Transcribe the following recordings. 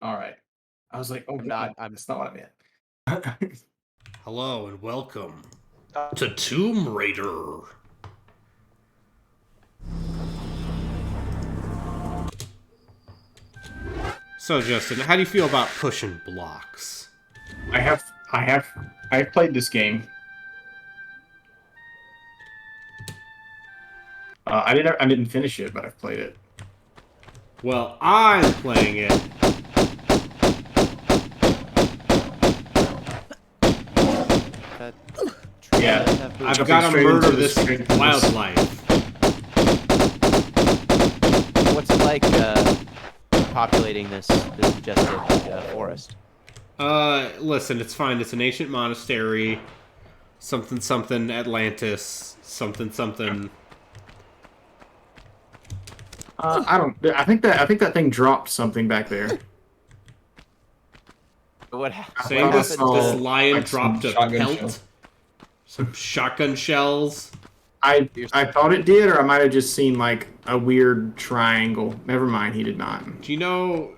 All right. I was like, oh I'm god, not. I'm. that's not what I meant. Hello and welcome Uh, to Tomb Raider. So, Justin, how do you feel about pushing blocks? I've played this game. I didn't finish it, but I've played it. Well, I'm playing it. That Yeah, I've Jumping got to straight murder into the this straight into this- wildlife. What's it like populating this majestic forest? Listen, it's fine. It's an ancient monastery. Something, something, Atlantis. Something, something. I don't. I think that thing dropped something back there. What Saying this saw, lion like, some dropped a shotgun pelt. shells. Some shotgun shells. I thought it did, or I might have just seen like a weird triangle. Never mind, he did not. Do you know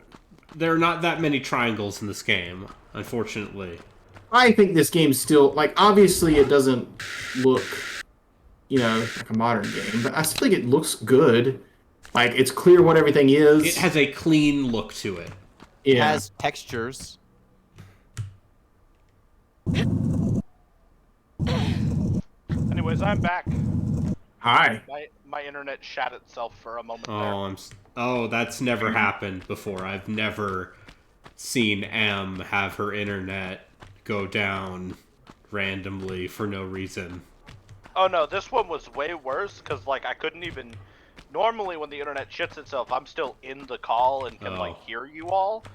there are not that many triangles in this game, unfortunately. I think this game's still like obviously it doesn't look, like a modern game, but I still think it looks good. Like it's clear what everything is. It has a clean look to it. It Yeah. has textures. Anyways, I'm back. Hi. My internet shat itself for a moment Oh, that's never happened before. I've never seen M have her internet go down randomly for no reason. there. Oh no, this one was way worse because like I couldn't even. Normally, when the internet shits itself, I'm still in the call and can like hear you all.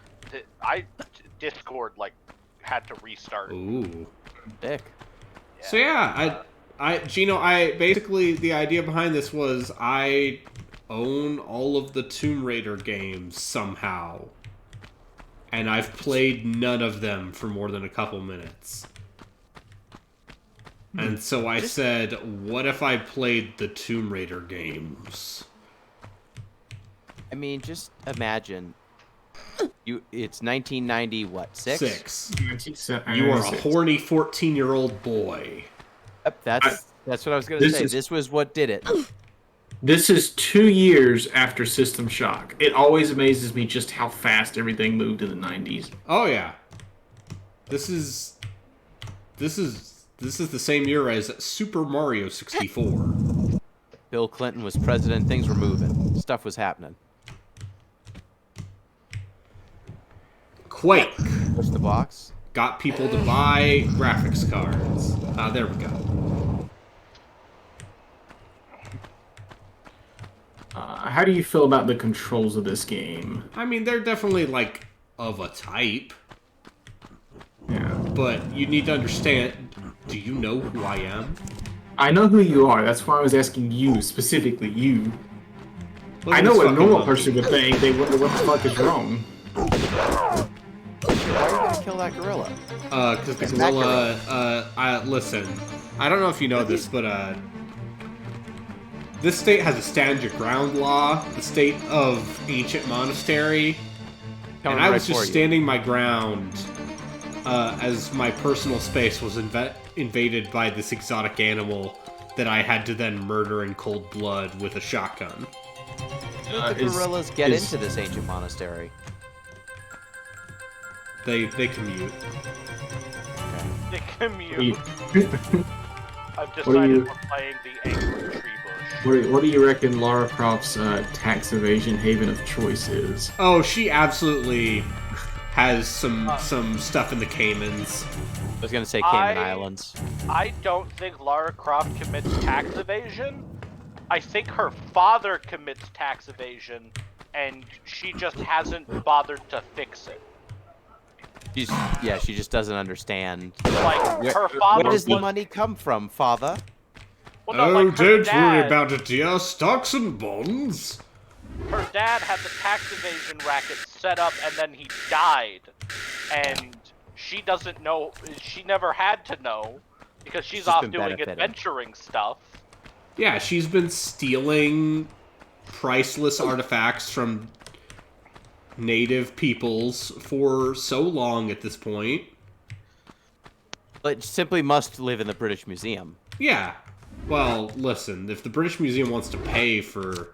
Discord like had to restart. Ooh. Dick. So yeah, Gino, basically the idea behind this was I own all of the Tomb Raider games somehow, and I've played none of them for more than a couple minutes. And so I said, what if I played the Tomb Raider games? I mean, just imagine. It's 1990. What? Six. You are a horny 14-year-old boy. Yep, that's what I was gonna say. This was what did it. This is 2 years after System Shock. It always amazes me just how fast everything moved in the 90s. Oh yeah. This is the same year as Super Mario 64. Bill Clinton was president. Things were moving. Stuff was happening. Quake Push the box. got people to buy graphics cards. There we go. How do you feel about the controls of this game? I mean, they're definitely like of a type, Yeah. but you need to understand. Do you know who I am? I know who you are. That's why I was asking you, specifically you. Look I at know this what a fucking normal monkey. person would think. They wonder what the fuck is wrong. Why are you gonna kill that gorilla? Because the gorilla, listen, I don't know if you know this, but, this state has a stand your ground law, the state of ancient monastery, and I was just standing my ground, as my personal space was invaded by this exotic animal that I had to then murder in cold blood with a shotgun. How did the gorillas get into this ancient monastery? They commute. The commute. I've What do decided you- we're playing the angry tree bush. What do you reckon Lara Croft's tax evasion haven of choice is? Oh, she absolutely has some stuff in the Caymans. I was gonna say Cayman Islands. I don't think Lara Croft commits tax evasion. I think her father commits tax evasion, and she just hasn't bothered to fix it. She just doesn't understand. Like her father. Where does the money come from, father? Well, no, like her dad, it, dear. Stocks and bonds. Her dad had the tax evasion racket set up, and then he died, and she doesn't know. She never had to know because she's off doing adventuring stuff. Yeah, she's been stealing priceless artifacts from native peoples for so long at this point. But simply must live in the British Museum. Yeah. Well, listen, if the British Museum wants to pay for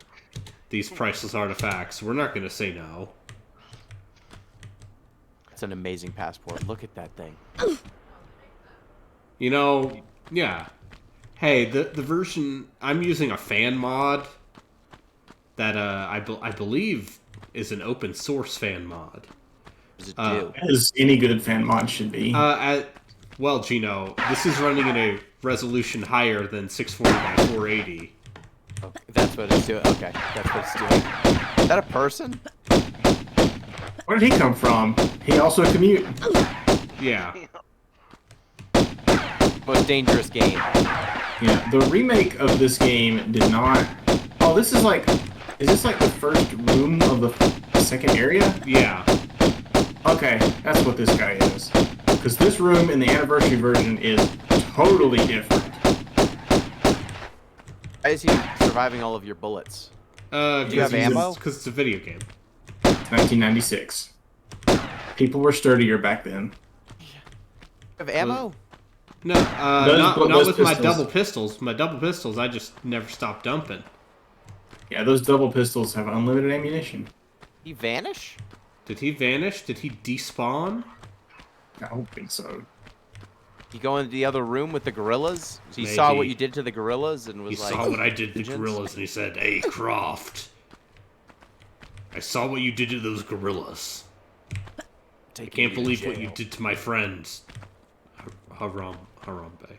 these priceless artifacts, we're not going to say no. It's an amazing passport. Look at that thing. You know, yeah. Hey, the version... I'm using a fan mod that I believe is an open source fan mod. What does it do? As any good fan mod should be. Well, Gino, this is running at a resolution higher than 640 by 480. Oh, that's what it's doing. Okay, that's what it's doing. Is that a person? Where did he come from? He also a commute. Yeah. Most dangerous game. Yeah, the remake of this game did not... Oh, this is like... Is this like the first room of the second area? Yeah. Okay, that's what this guy is. Because this room in the anniversary version is totally different. Why is he surviving all of your bullets? Do you have ammo? Because it's a video game. 1996. People were sturdier back then. You have ammo? No, Those not with pistols. my double pistols. My double pistols, I just never stopped dumping. Yeah, those double pistols have unlimited ammunition. He vanish? Did he vanish? Did he despawn? I don't think so. You go into the other room with the gorillas? He Maybe. saw what you did to the gorillas and was He like... saw what I did to the "Vengeance?" gorillas and he said, "Hey, Croft, I saw what you did to those gorillas. I Take can't you to believe what jail." you did to my friends." Harambe.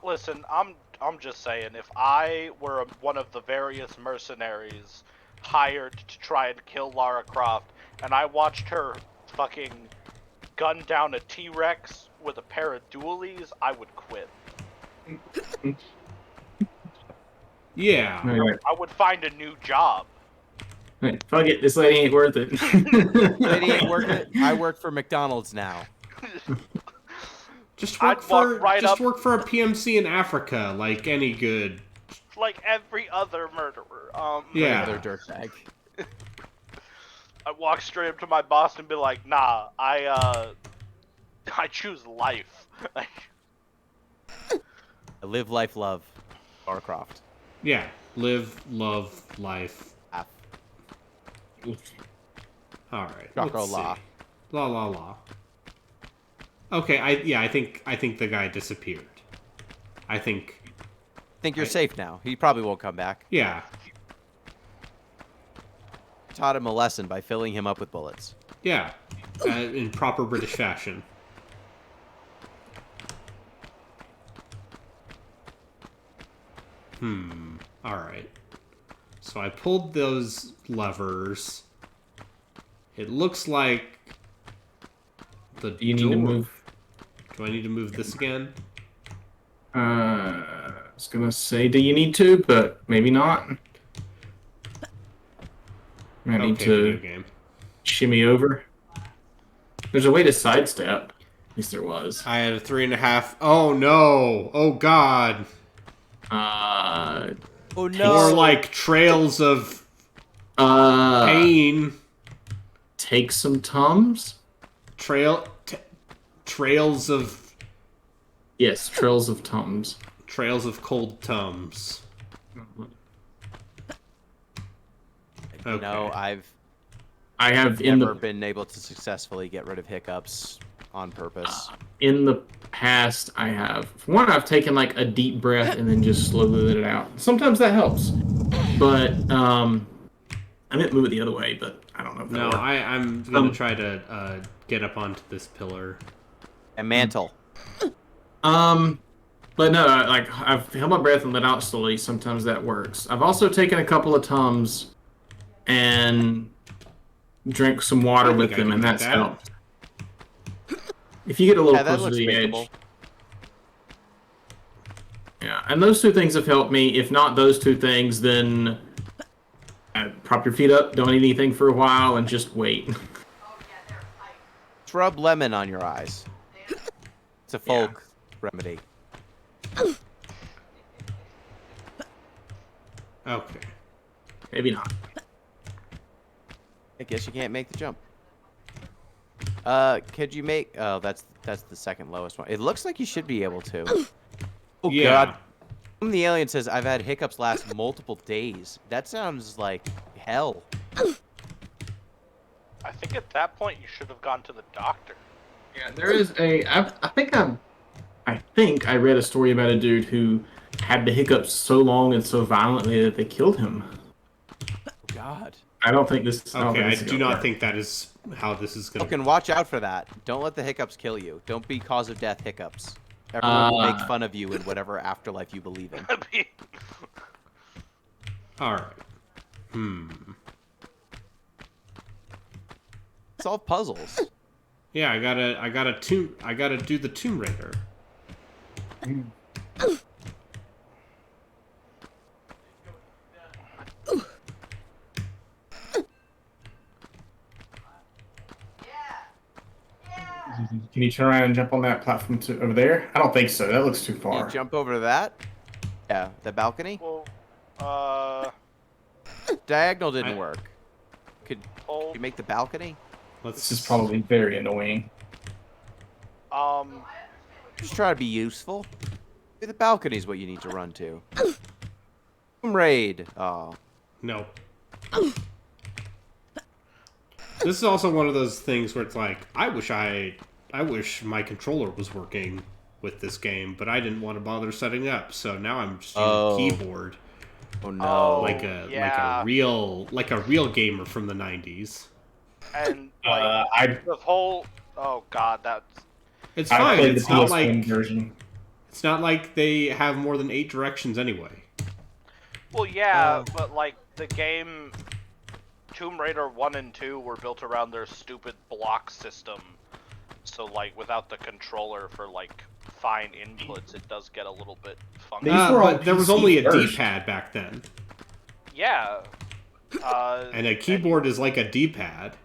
Listen, I'm just saying, if I were one of the various mercenaries hired to try and kill Lara Croft, and I watched her fucking gun down a T-Rex with a pair of dualies, I would quit. Yeah. Alright. I would find a new job. Alright, fuck it, this lady ain't worth it. Lady ain't worth it. I work for McDonald's now. Just I'd walk right up- work for a PMC in Africa, like any good. Like every other murderer. Yeah. Another dirtbag. I'd walk straight up to my boss and be like, "Nah, I choose life." I live, life, love. Lara Croft. Yeah. Live, love, life. Ah, All right. Choco-la. La la la. Okay, I think the guy disappeared. I think You're safe now. He probably won't come back. yeah. Taught him a lesson by filling him up with bullets. Yeah. In proper British fashion. Alright. So I pulled those levers. It looks like the Do you need to move? Do I need to move this again? I was gonna say, do you need to, but maybe not. I need video to game. shimmy over. There's a way to sidestep. At least there was. I had a 3.5. Oh no! Oh god! Oh no! More like trails of pain. Take some Tums. Trails of Yes, trails of Tums. trails of cold tums. You know, Okay. I have in never the been able to successfully get rid of hiccups on purpose. in the past. I have. For one, I've taken like a deep breath and then just slowly let it out. Sometimes that helps, but I meant move it the other way, but I don't know. If No, that'll work. I'm gonna try to get up onto this pillar. And mantle. But no, like I've held my breath and let out slowly. Sometimes that works. I've also taken a couple of Tums and drank some water I think with I them, can and do that's that. helped. If you get a little Yeah, that closer to looks the makeable. edge. Yeah, and those two things have helped me. If not those two things, then prop your feet up, don't eat anything for a while, and just wait. Just rub lemon on your eyes. It's a folk remedy. Okay. Maybe not. I guess you can't make the jump. Could you make... Oh, that's the second lowest one. It looks like you should be able to. Oh, Yeah. God. The alien says, I've had hiccups last multiple days. That sounds like hell. I think at that point you should have gone to the doctor. Yeah, there is a. I think I read a story about a dude who had the hiccups so long and so violently that they killed him. Oh, God. I don't think this. Okay, I this is do gonna not work. think that is how this is going to Fucking watch out for that. Don't let the hiccups kill you. Don't be cause of death hiccups. Everyone will make fun of you in whatever afterlife you believe in. Alright. Solve puzzles. Yeah, I gotta do the Tomb Raider. Can you turn around and jump on that platform over there? I don't think so. That looks too Can far. you jump over to that? Yeah, the balcony? Well, Diagonal didn't work. Could hold. you make the balcony? This is probably very annoying. Just try to be useful. Maybe the balcony's what you need to run to. Tomb Raid. Oh. No. This is also one of those things where it's like, I wish my controller was working with this game, but I didn't want to bother setting up, so now I'm just using a keyboard. Oh no. Like a real gamer from the 90s. And like the whole. Oh God, that's. It's fine. played It's the not PS1 like version. it's not like they have more than 8 directions anyway. Well, yeah, but like the game, Tomb Raider 1 and 2 were built around their stupid block system. So like without the controller for like fine inputs, it does get a little bit funky. But there was only a first. D-pad back then. Yeah. And a keyboard is like a D-pad.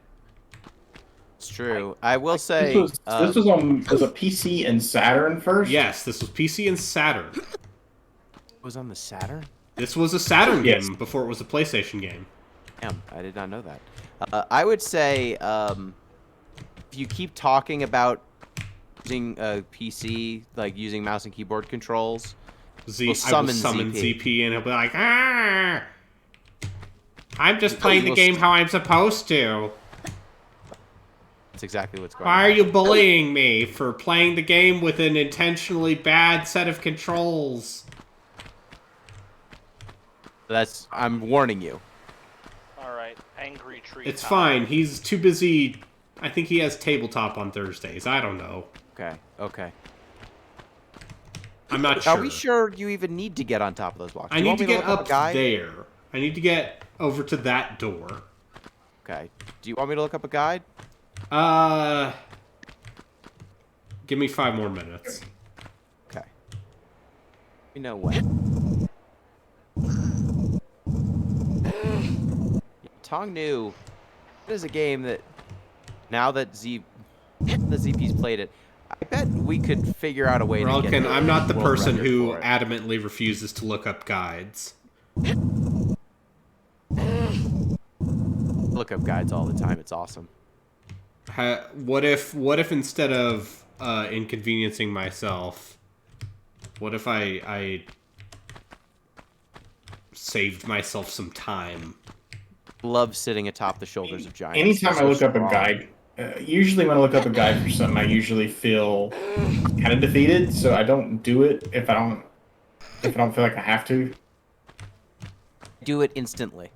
It's true. I will say... This was a PC and Saturn first? Yes, this was PC and Saturn. was on the Saturn? This was a Saturn Yes. game before it was a PlayStation game. Damn, I did not know that. I would say, if you keep talking about using a PC, like using mouse and keyboard controls, I will summon ZP and he'll be like, ah! I'm just playing the game how I'm supposed to. that's exactly what's going Why on. are you bullying me for playing the game with an intentionally bad set of controls? I'm warning you. Alright, angry tree. It's time. fine. He's too busy. I think he has tabletop on Thursdays. I don't know. Okay. I'm not sure. Are we sure you even need to get on top of those blocks? I Do you need want to me get look up up a guide? there. I need to get over to that door. Okay. Do you want me to look up a guide? Give me 5 more minutes. Okay. You know when. Tong knew it is a game that now that the ZP's played it, I bet we could figure out a way to get Relkin, the I'm not the world person record who for it. adamantly refuses to look up guides. Look up guides all the time. It's awesome. What if instead of inconveniencing myself, what if I saved myself some time? Love sitting atop the shoulders of giants. Anytime They're I look so up a strong. guide, usually when I look up a guide for something, I usually feel kind of defeated, so I don't do it if I don't feel like I have to. Do it instantly.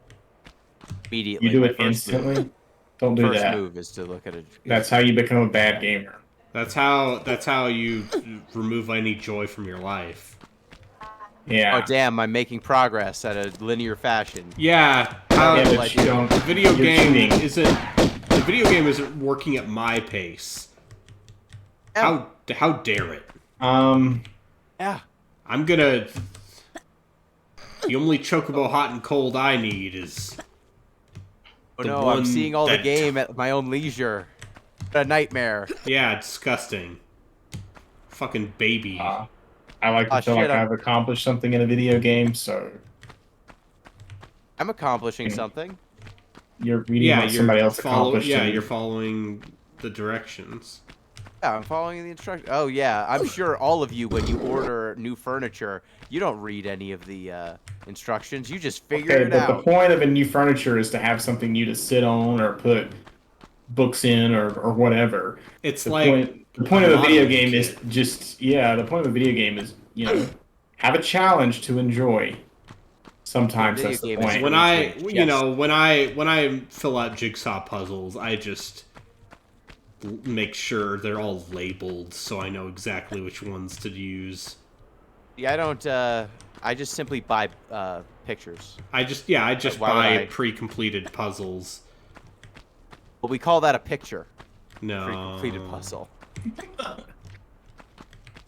Immediately. You do My it first instantly. Move. Don't do First that. move is to look at it. That's how you become a bad gamer. That's how you remove any joy from your life. Yeah. Oh damn! I'm making progress at a linear fashion. Yeah. Yeah, but like, you don't. The video you're game cheating. isn't working at my pace. How dare it? Yeah. I'm gonna. The only chocobo hot and cold I need is. Oh the no! one I'm seeing all the that- game at my own leisure. What a nightmare. Yeah, disgusting. Fucking baby. I like to feel shit, like I've accomplished something in a video game, so I'm accomplishing something. you're reading what somebody else accomplished. Yeah, and- you're following the directions. Yeah, I'm following the instructions. Oh yeah, I'm sure all of you, when you order new furniture, you don't read any of the instructions. You just figure Okay, it but out. the point of a new furniture is to have something new to sit on or put books in or whatever. It's The like point of a video modeling game kit. is just the point of a video game is have a challenge to enjoy. Sometimes Video that's the game is point. When I, Yes. when I fill out jigsaw puzzles, I just make sure they're all labeled so I know exactly which ones to use. Yeah, I don't. I just simply buy pictures. I just Why would buy I? pre-completed puzzles. But we call that a picture. No. Pre-completed puzzle.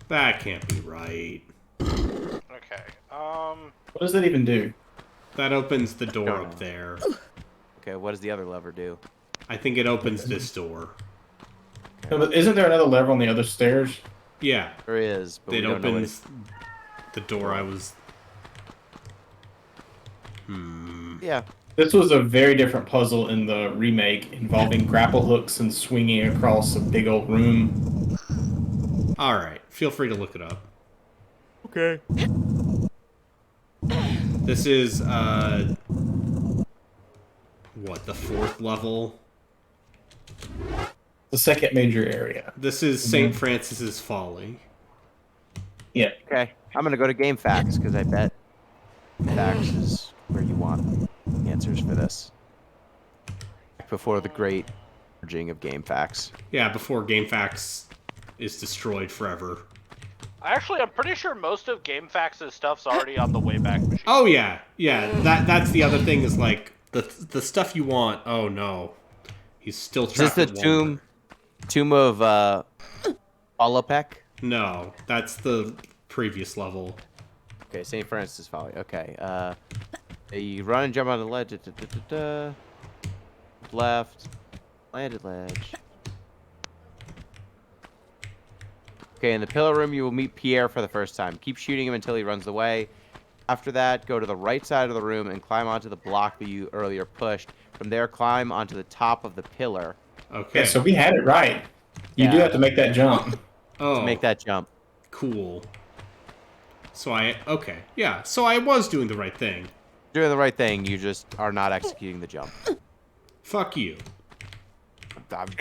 That can't be right. Okay. What does that even do? That opens the door Don't up know. there. Okay, what does the other lever do? I think it opens this door. No, but isn't there another lever on the other stairs? Yeah. There is, but we It don't know what opens the door I was... Yeah. This was a very different puzzle in the remake involving grapple hooks and swinging across a big old room. Alright, feel free to look it up. Okay. This is, what, the 4th level? The second major area. This is St. Francis's Folly. Yeah. Okay. I'm gonna go to Game Facts because I bet Facts is where you want answers for this. Before the great merging of Game Facts. Yeah, before GameFAQs is destroyed forever. Actually, I'm pretty sure most of GameFAQs' stuff's already on the Wayback Machine. Oh yeah, yeah. That's the other thing is like the stuff you want. Oh no, he's still Is this trapped. the at tomb Walmart. of Olopec? No, that's the previous level. Okay, St. Francis Folly. Okay. You run and jump on the ledge. Left. Landed ledge. Okay, in the pillar room, you will meet Pierre for the first time. Keep shooting him until he runs away. After that, go to the right side of the room and climb onto the block that you earlier pushed. From there, climb onto the top of the pillar Okay. Yeah, so we had it right. You do Yeah. have to make that jump. oh, to make that jump. cool. So yeah. So I was doing the right thing. Doing the right thing, you just are not executing the jump. Fuck you.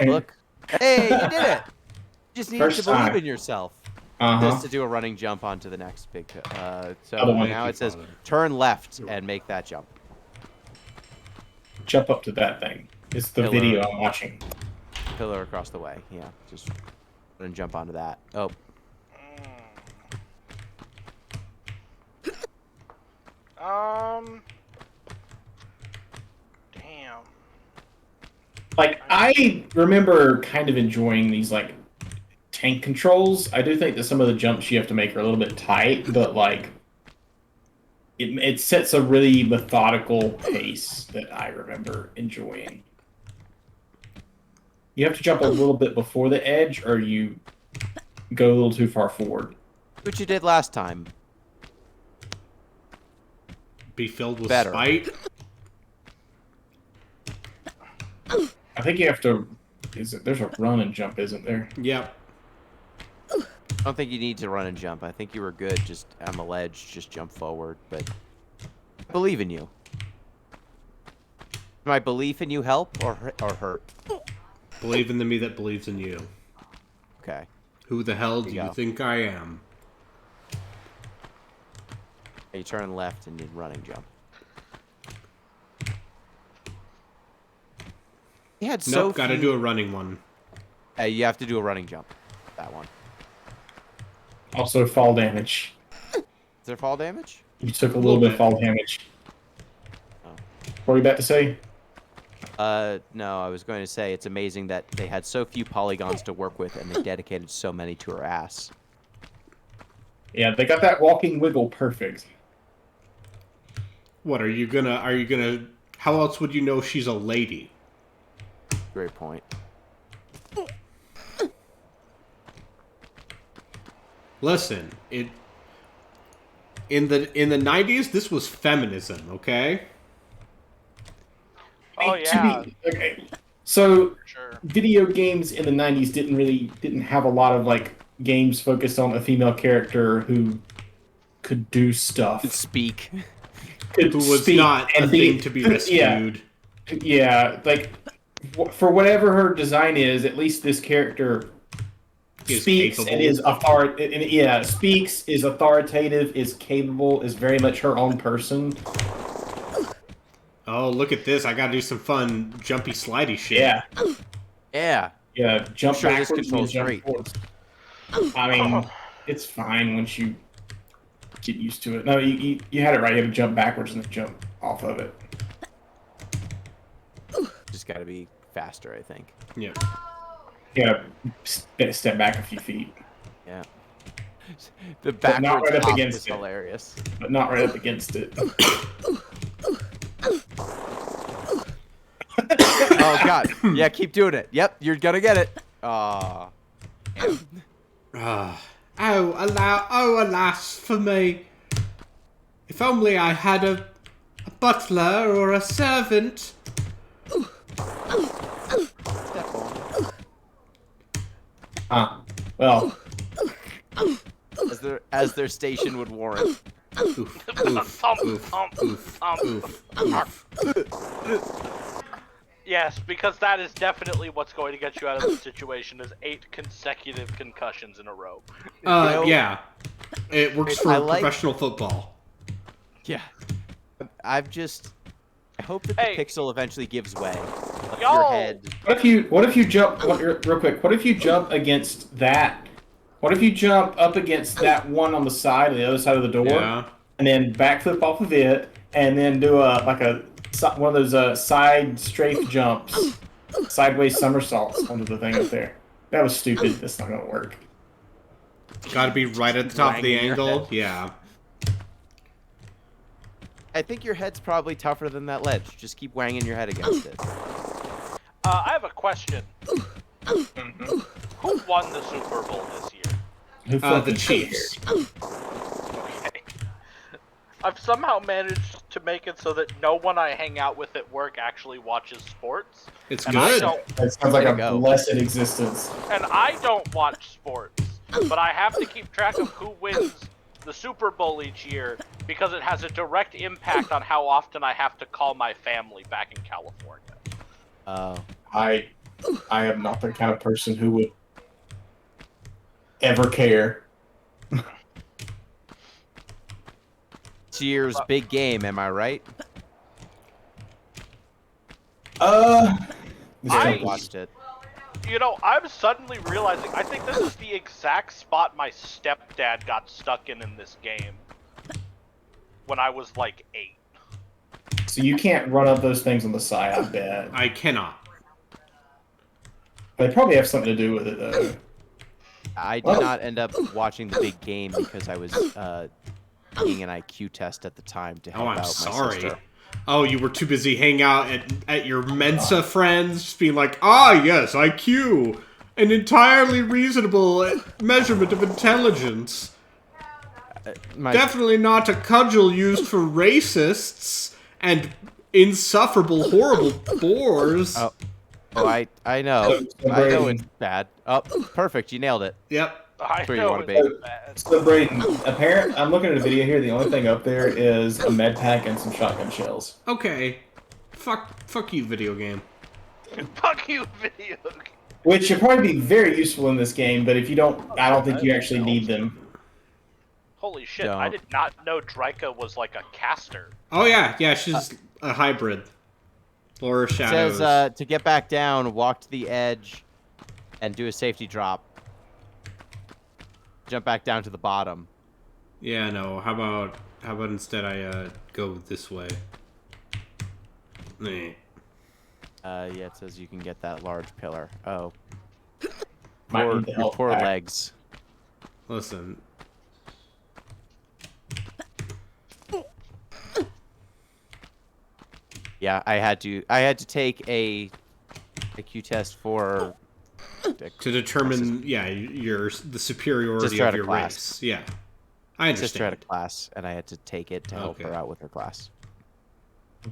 Look. Hey, you did it! You just needed First to believe time. in yourself. Uh-huh. This to do a running jump onto the next big. So Other one. now it says Father. turn left and make that jump. Jump up to that thing. It's the Pillar. video I'm watching. Pillar across the way. Yeah, just run and jump onto that. Oh, Damn. Like, I remember kind of enjoying these, like, tank controls. I do think that some of the jumps you have to make are a little bit tight, but, like, it sets a really methodical pace that I remember enjoying. You have to jump a little bit before the edge, or you go a little too far forward. what you did last time. Be filled with Better. spite. I think you have to... There's a run and jump, isn't there? Yep. I don't think you need to run and jump. I think you were good. Just on the ledge, just jump forward. But I believe in you. My belief in you help or hurt? Believe in the me that believes in you. Okay. Who the hell do you you go. think I am? You turn left and you running jump. He had so Nope, gotta few- do a running one. You have to do a running jump. That one. Also, fall damage. Is there fall damage? You took a little bit of fall damage. Oh. What were you about to say? No, I was going to say it's amazing that they had so few polygons to work with and they dedicated so many to her ass. Yeah, they got that walking wiggle perfect. What are you gonna? How else would you know she's a lady? Great point. Listen, in the 90s, this was feminism, okay? Oh yeah. Okay. So Sure. video games in the 90s didn't have a lot of like games focused on a female character who could do stuff. Speak. Could Who was speak not a and thing to be Yeah, rescued. yeah, like for whatever her design is, at least this character Is speaks capable. and is authoritative. Yeah, speaks, is authoritative, is capable, is very much her own person. Oh, look at this. I gotta do some fun jumpy slidey shit. Yeah, Yeah. yeah. Jump I'm sure this backwards and controls jump great. forwards. I mean, it's fine once you get used to it. No, you had it right. You have to jump backwards and then jump off of it. Just got to be faster, I think. Yeah. Yeah, step back a few feet, Yeah. The But not backwards right up hop against is it. hilarious. but not right up against it. Oh god. Yeah, keep doing it. Yep, you're gonna get it. Aw. Oh, alas for me. If only I had a butler or a servant. Step on. Well, As their station would warrant. Oof, oof, Thump, oof, thump, oof, thump. oof. Yes, because that is definitely what's going to get you out of this situation is 8 consecutive concussions in a row. Yeah. It works for I like- professional football. Yeah. I hope that Hey. the pixel eventually gives way. Like Yo. your head. what if you jump real quick? What if you jump against that? What if you jump up against that one on the side, the other side of the door, Yeah. and then backflip off of it, and then do one of those side strafe jumps, sideways somersaults onto the thing up there? That was stupid. That's not gonna work. Gotta be right at the top of the Banging your angle. head. Yeah. I think your head's probably tougher than that ledge. Just keep wanging your head against it. I have a question. Who won the Super Bowl this year? Who The fucking Chiefs. cares? Okay. I've somehow managed to make it so that no one I hang out with at work actually watches sports. It's And I good. don't, That sounds like Way a to go. blessed existence. and I don't watch sports, but I have to keep track of who wins the Super Bowl each year because it has a direct impact on how often I have to call my family back in California. I am not the kind of person who would ever care. This year's big game, am I right? This I- company- Watched it. You know, I'm suddenly realizing I think this is the exact spot my stepdad got stuck in this game when I was like 8. So you can't run up those things on the side, I bet. I cannot. They probably have something to do with it, though. I did Oh. not end up watching the big game because I was taking an IQ test at the time to help Oh, out I'm my sorry. sister. Oh, you were too busy hanging out at your Mensa friends, just being like, ah, yes, IQ. An entirely reasonable measurement of intelligence. My, Definitely not a cudgel used for racists and insufferable, horrible bores. Oh. I know. So I know Brayden- it's bad. Oh, perfect. You nailed it. Yep. I That's where you know wanna it's be. bad. So Brayden, I'm looking at a video here. The only thing up there is a med pack and some shotgun shells. Okay. Fuck you, video game. Fuck you, video game. Which should probably be very useful in this game, but if you don't, I don't think you actually need them. Holy shit, I Don't. did not know Dryka was like a caster. Oh, yeah, she's a hybrid. Laura It Shadows. says to get back down, walk to the edge, and do a safety drop. Jump back down to the bottom. Yeah, no. How about instead I go this way? Nah. Yeah, it says you can get that large pillar. Oh, Might poor, need the your health poor pack. legs. Listen. Yeah, I had to take a Q test for To determine, the superiority Sister of at a your class. race. Yeah. I sister had a understand. class, and I had to take it to help Okay. her out with her class.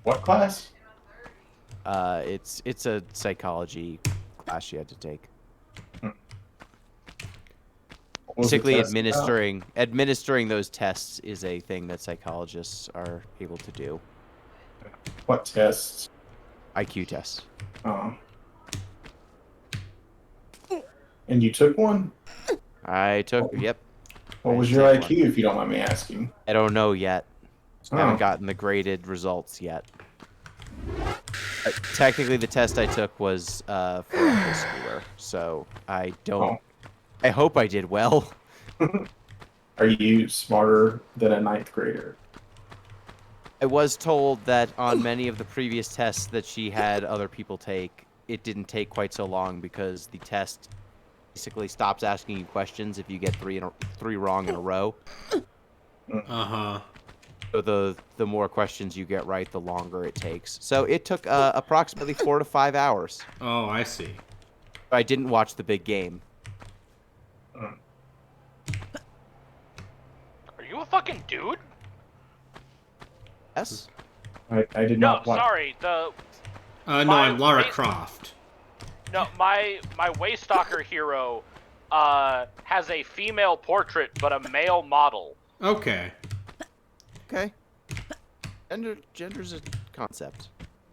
What class? It's a psychology class you had to take. What was the Basically, test about? administering those tests is a thing that psychologists are able to do. What tests? IQ tests. Oh. And you took one? I took. Yep. What I was did your take IQ, one. if you don't mind me asking? I don't know yet. I haven't Oh. gotten the graded results yet. Technically, the test I took was for a high schooler, so I don't. Oh. I hope I did well. Are you smarter than a ninth grader? I was told that on many of the previous tests that she had other people take, it didn't take quite so long because the test basically stops asking you questions if you get three wrong in a row. Uh-huh. So the more questions you get right, the longer it takes. So it took approximately 4 to 5 hours. Oh, I see. I didn't watch the big game. Are you a fucking dude? Yes? I did No, not watch. sorry. No, My I'm Lara wait- Croft. No, my Waystalker hero has a female portrait but a male model. Okay. Okay. Gender's a concept.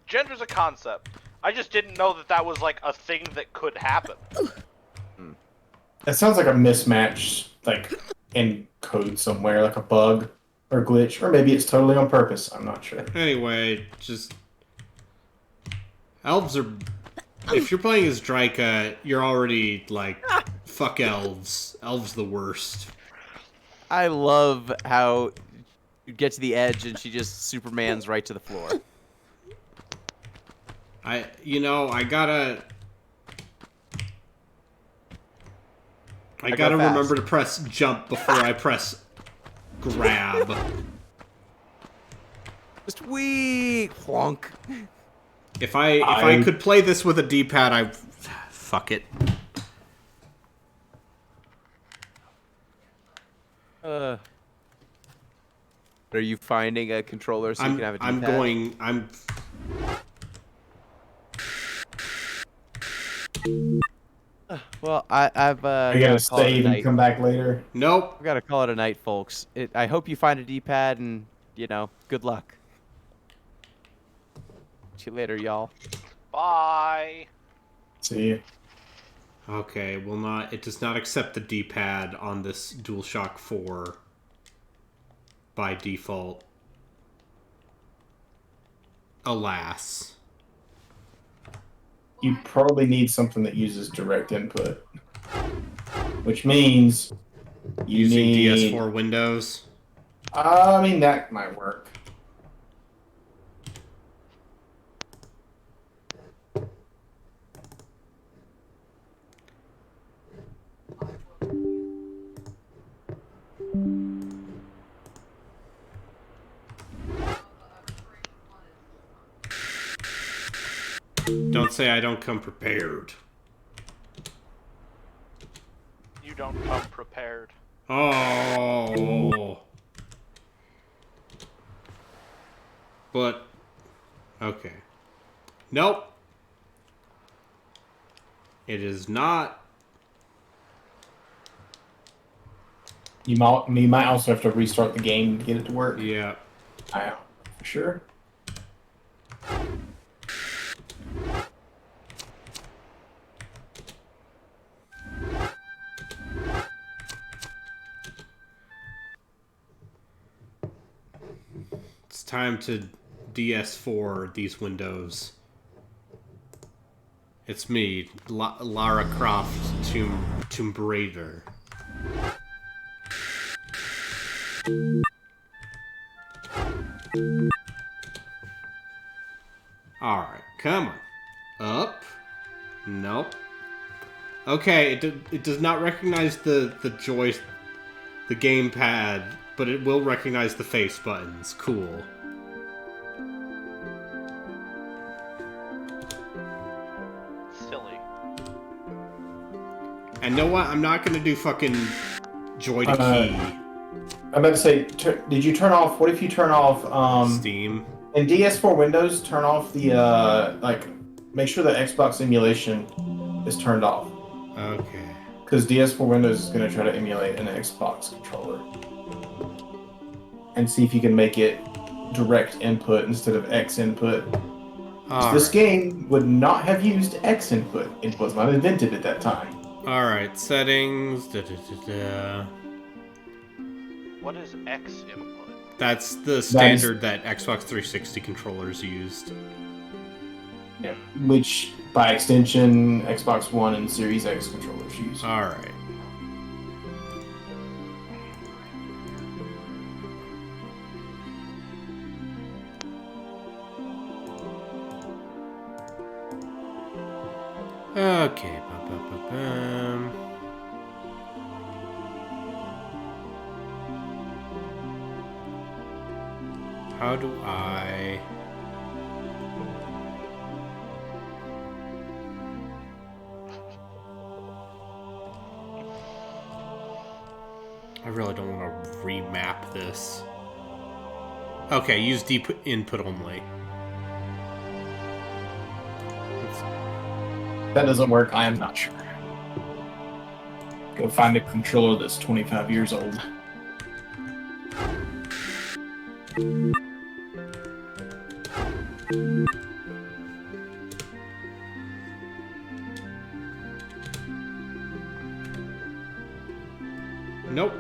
Gender's a concept. I just didn't know that that was like a thing that could happen. That sounds like a mismatch, like in code somewhere, like a bug or glitch, or maybe it's totally on purpose. I'm not sure. Anyway, just... Elves are... If you're playing as Drika, you're already, like, fuck elves. Elves the worst. I love how you get to the edge and she just Superman's right to the floor. I gotta go fast. remember to press jump before I press grab. Just wee plonk. If I could play this with a D-pad, fuck it. Are you finding a controller so you can have a D-pad? Well, I've Are you gonna gotta call it a save and night. come back later? Nope. I've got to call it a night, folks. I hope you find a D-pad and, good luck. See you later, y'all. Bye. See you. Okay, it does not accept the D-pad on this DualShock 4 by default. Alas. You probably need something that uses direct input, which means you Using need DS4 Windows. I mean, that might work. Don't say I don't come prepared. You don't come prepared. Oh. But, okay. Nope. It is not. You might also have to restart the game to get it to work. Yeah. I know, for sure. It's time to DS4 these windows. It's me, Lara Croft, Tomb Raider. Alright, come on. Up. Nope. Okay, it does not recognize the gamepad, but it will recognize the face buttons. Cool. Silly. And know what? I'm not gonna do fucking joy to key. I'm about to say, did you turn off? What if you turn off Steam. In DS4 Windows, turn off the make sure the Xbox emulation is turned off. Okay. Because DS4 Windows is going to try to emulate an Xbox controller. And see if you can make it direct input instead of X input. This game would not have used X input. It was not invented at that time. Alright, settings. What is X input? That's the standard that Xbox 360 controllers used. Yeah, which, by extension, Xbox One and Series X controllers use. Alright. Okay. How do I... I really don't want to remap this. Okay, use deep input only. That doesn't work. I am not sure. Go find a controller that's 25 years old. Nope.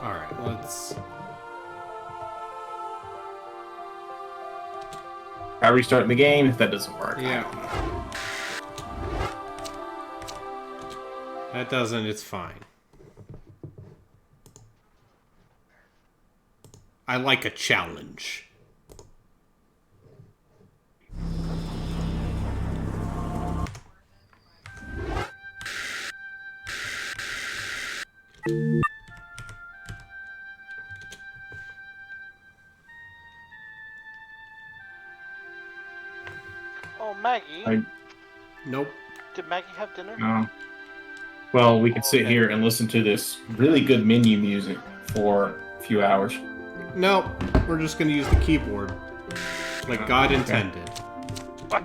Alright, let's... I restart the game if that doesn't work. Yeah. That doesn't, it's fine. I like a challenge. Oh, Maggie. Nope. Did Maggie have dinner? No. Well, we could sit here and listen to this really good menu music for a few hours. Nope. We're just gonna use the keyboard. Like God intended. What?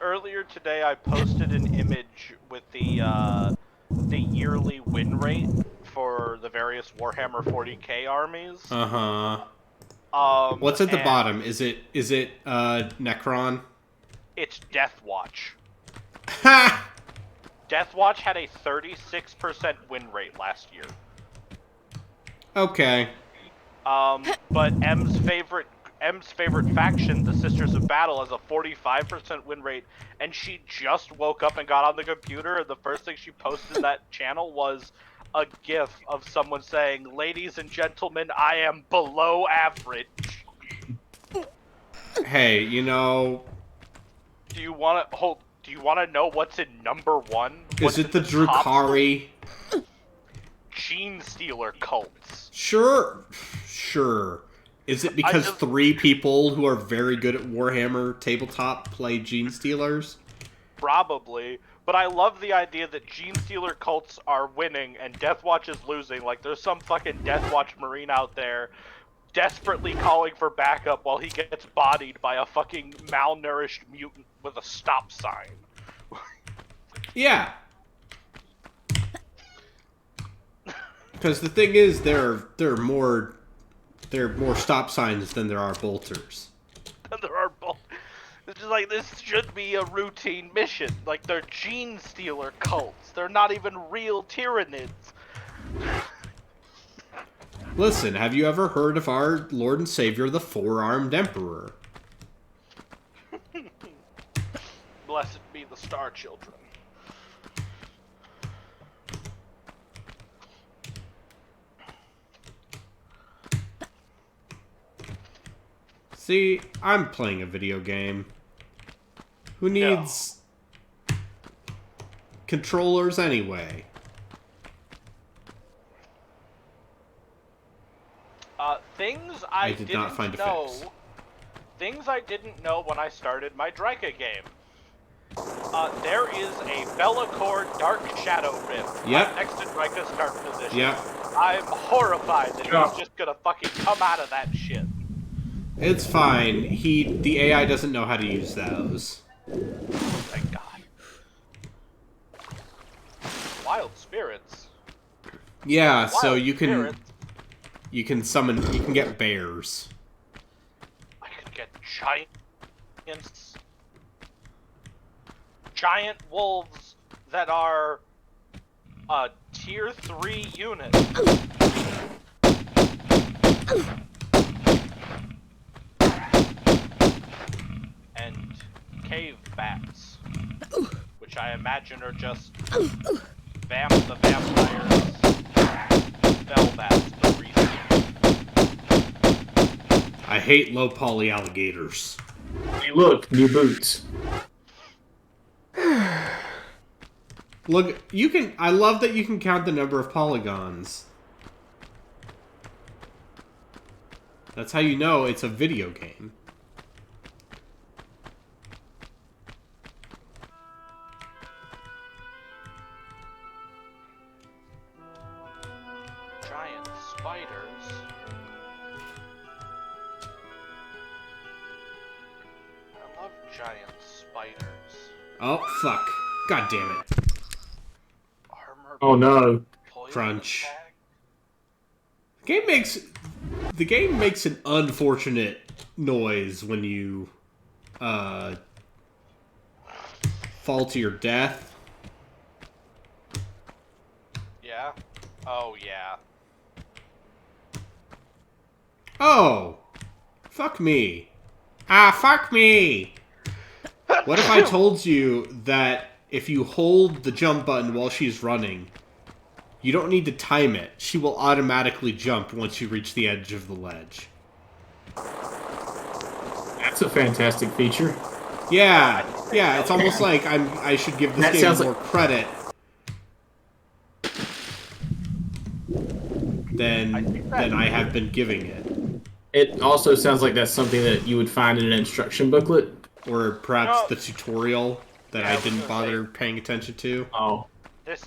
Earlier today I posted an image with the yearly win rate for the various Warhammer 40k armies. What's at the bottom? Is it Necron? It's Deathwatch. Ha! Deathwatch had a 36% win rate last year. Okay. But M's favorite faction, the Sisters of Battle, has a 45% win rate, and she just woke up and got on the computer, and the first thing she posted to that channel was a GIF of someone saying, "Ladies and gentlemen, I am below average." Hey, you know... Do you want to know what's in number one? Is it the Drukhari? Gene Stealer cults. Sure. Is it because 3 people who are very good at Warhammer tabletop play Gene Stealers? Probably. But I love the idea that Gene Stealer cults are winning and Deathwatch is losing. Like, there's some fucking Deathwatch Marine out there desperately calling for backup while he gets bodied by a fucking malnourished mutant with a stop sign. Yeah. Because the thing is, there are more stop signs than there are bolters. There are both. It's just like, this should be a routine mission. Like, they're Gene Stealer cults. They're not even real Tyranids. Listen, have you ever heard of our Lord and Savior, the Four-Armed Emperor? Blessed be the Star Children. See, I'm playing a video game. Who needs controllers anyway? things I did didn't not find a know. fix. Things I didn't know when I started my Dryka game. There is a Bellacore Dark Shadow Rift Yep. next to Dryka's Dark Position. Yep. I'm horrified that Yeah. he's just gonna fucking come out of that shit. It's fine. The AI doesn't know how to use those. Thank God. Wild spirits. Yeah, so Wild you can spirits. you can get bears. I could get giant wolves that are a tier 3 unit. And cave bats, which I imagine are just the vampires, fell bats, but recently. I hate low poly alligators. Hey, look, new boots. Look, you can. I love that you can count the number of polygons. That's how you know it's a video game. Giant spiders. I love giant spiders. Oh, fuck. God damn it. Armor. Oh no. Poison Crunch. tag? The game makes an unfortunate noise when you fall to your death. Yeah. Oh yeah. Oh, fuck me. Ah, fuck me. What if I told you that if you hold the jump button while she's running, you don't need to time it. She will automatically jump once you reach the edge of the ledge. That's a fantastic feature. Yeah, yeah, it's almost like I should give this That game sounds more credit than I have been giving it. It also sounds like that's something that you would find in an instruction booklet. Or perhaps No. the tutorial that Yeah, I I was didn't gonna bother say. paying attention to. Oh.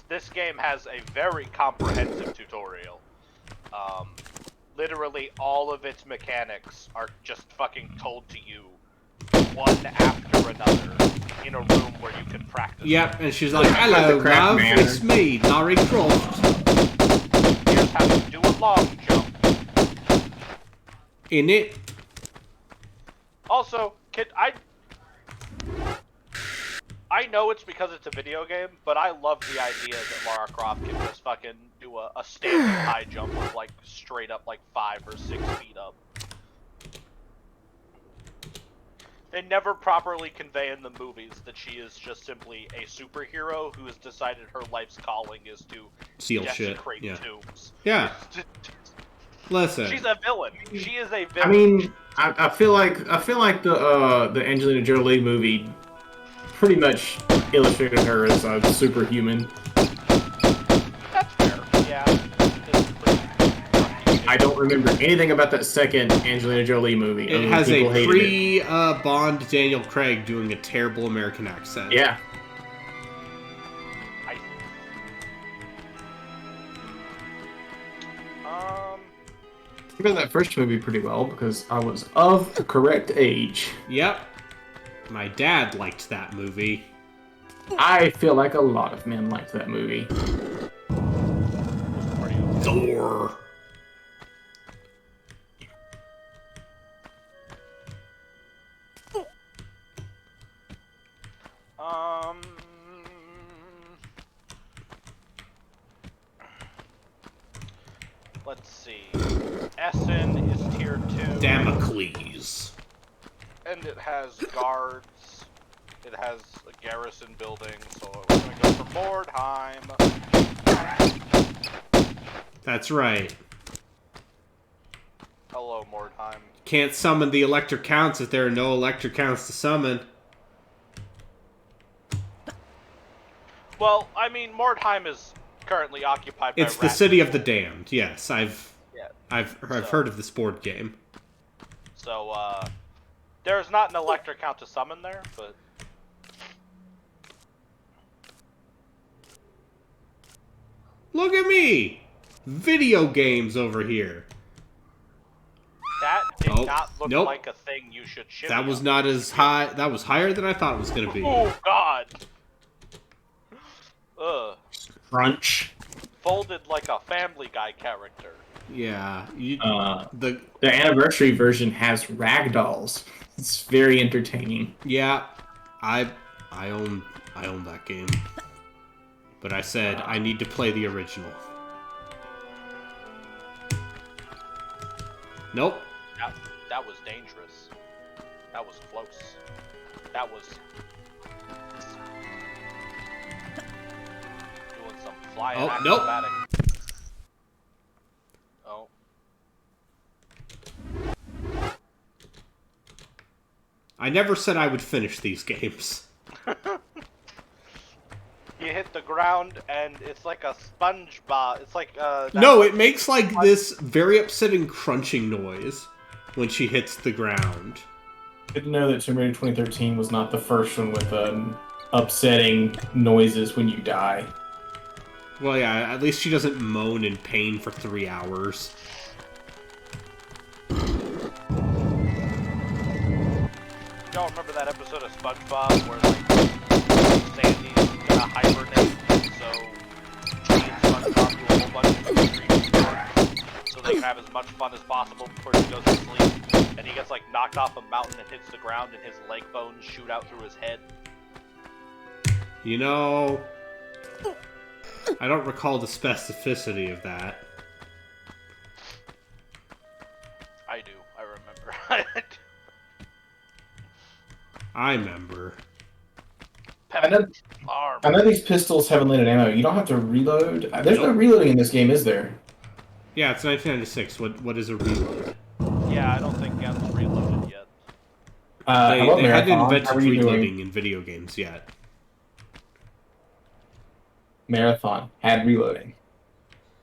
This game has a very comprehensive tutorial. Literally all of its mechanics are just fucking told to you one after another in a room where you can practice. Yep, and she's like, Like "Hello, the craft love, manner. it's me, Larry Croft." Here's how to do a long jump. In it, Also, I know it's because it's a video game, but I love the idea that Lara Croft can just fucking do a standing high jump of like straight up like 5 or 6 feet up. They never properly convey in the movies that she is just simply a superhero who has decided her life's calling is to Seal shit, desecrate yeah. tombs. Yeah. Listen. She's a villain. She is a villain. I mean, I feel like the Angelina Jolie movie pretty much illustrated her as a superhuman. That's fair. Yeah. It's pretty- I don't remember anything about that second Angelina Jolie movie. It has a People hated it. pre-Bond Daniel Craig doing a terrible American accent. Yeah. I remember that first movie pretty well because I was of the correct age. Yep. My dad liked that movie. I feel like a lot of men liked that movie. Thor. Let's see. Essen is tier 2. Damocles. And it has guards. It has a garrison building, so we're gonna go for Mordheim. That's right. Hello, Mordheim. Can't summon the electric counts if there are no electric counts to summon. Well, I mean, Mordheim is currently occupied by It's the city of the damned. Yes, I've heard of this board game. So, there's not an electric count to summon there, but... Look at me! Video games over here. That did not look nope. like a thing you should shimmy. That was not as high. That was higher than I thought it was going to be. Oh, God! Ugh. Crunch. Folded like a Family Guy character. Yeah. The anniversary version has ragdolls. It's very entertaining. Yeah. I own that game. But I said I need to play the original. Nope. That was dangerous. That was close. That was... doing some flying acrobatic. Oh. I never said I would finish these games. You hit the ground and it's like a SpongeBob. It's like No, it makes like this very upsetting crunching noise when she hits the ground. Good to know that Tomb Raider 2013 was not the first one with upsetting noises when you die. Well, yeah, at least she doesn't moan in pain for 3 hours. Y'all remember that episode of SpongeBob where like Sandy's gonna hibernate, so she and SpongeBob do a whole bunch of dream sports so they can have as much fun as possible before he goes to sleep, and he gets like knocked off a mountain and hits the ground and his leg bones shoot out through his head. You know, I don't recall the specificity of that. I do. I remember. I remember. I know these pistols have unlimited ammo. You don't have to reload. There's no reloading in this game, is there? Yeah, it's 1996. What is a reload? Yeah, I don't think it's reloaded yet. They hadn't invented reloading doing? in video games yet. Marathon had reloading.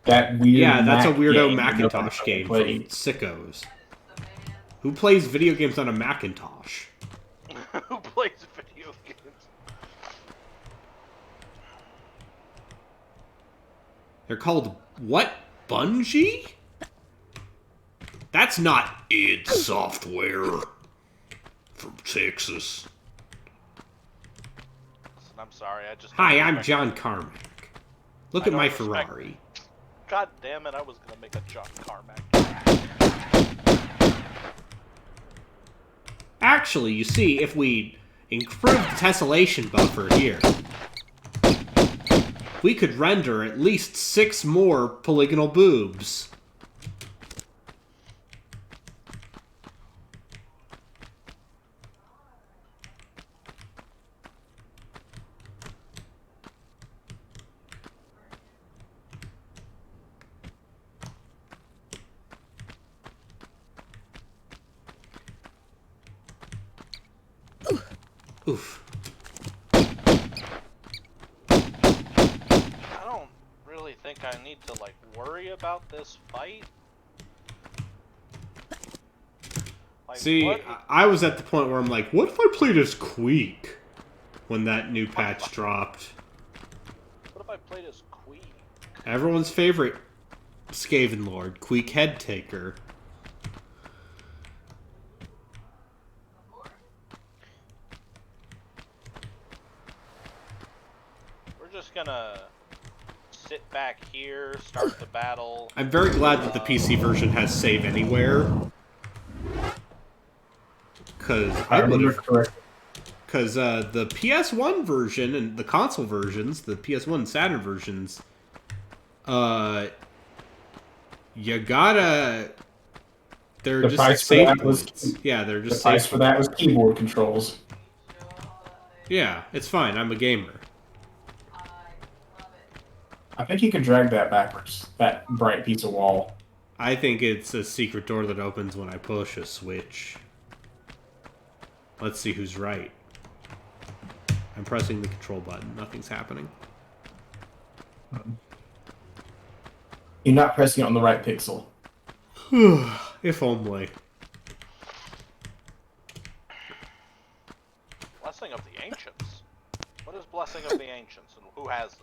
That weird. Yeah, that's a weirdo game Macintosh game from played. sickos. Who plays video games on a Macintosh? Who plays video games? They're called what? Bungie? That's not id Software from Texas. Listen, I'm sorry, I just... Hi, I'm John Carmack. Look at don't my respect- Ferrari. God damn it, I was gonna make a John Carmack. Actually, you see, if we improve the tessellation buffer here, we could render at least 6 more polygonal boobs. Oof. I don't really think I need to, like, worry about this fight. Like, See, what? I was at the point where I'm like, what if I played as Queek when that new patch dropped? What if I played as Queen? Everyone's favorite Skaven Lord, Queek Headtaker. We're just gonna sit back here, start the battle. I'm very glad that the PC version has Save Anywhere. Because I remember correctly. Because the PS1 version and the console versions, the PS1 and Saturn versions, you gotta... They're The just price for save that was- points. Yeah, they're The just price save for that was keyboard controls. Yeah, it's fine. I'm a gamer. I think you could drag that backwards. That bright piece of wall. I think it's a secret door that opens when I push a switch. Let's see who's right. I'm pressing the control button. Nothing's happening. You're not pressing it on the right pixel. If only. Blessing of the Ancients? What is Blessing of the Ancients, and who has it?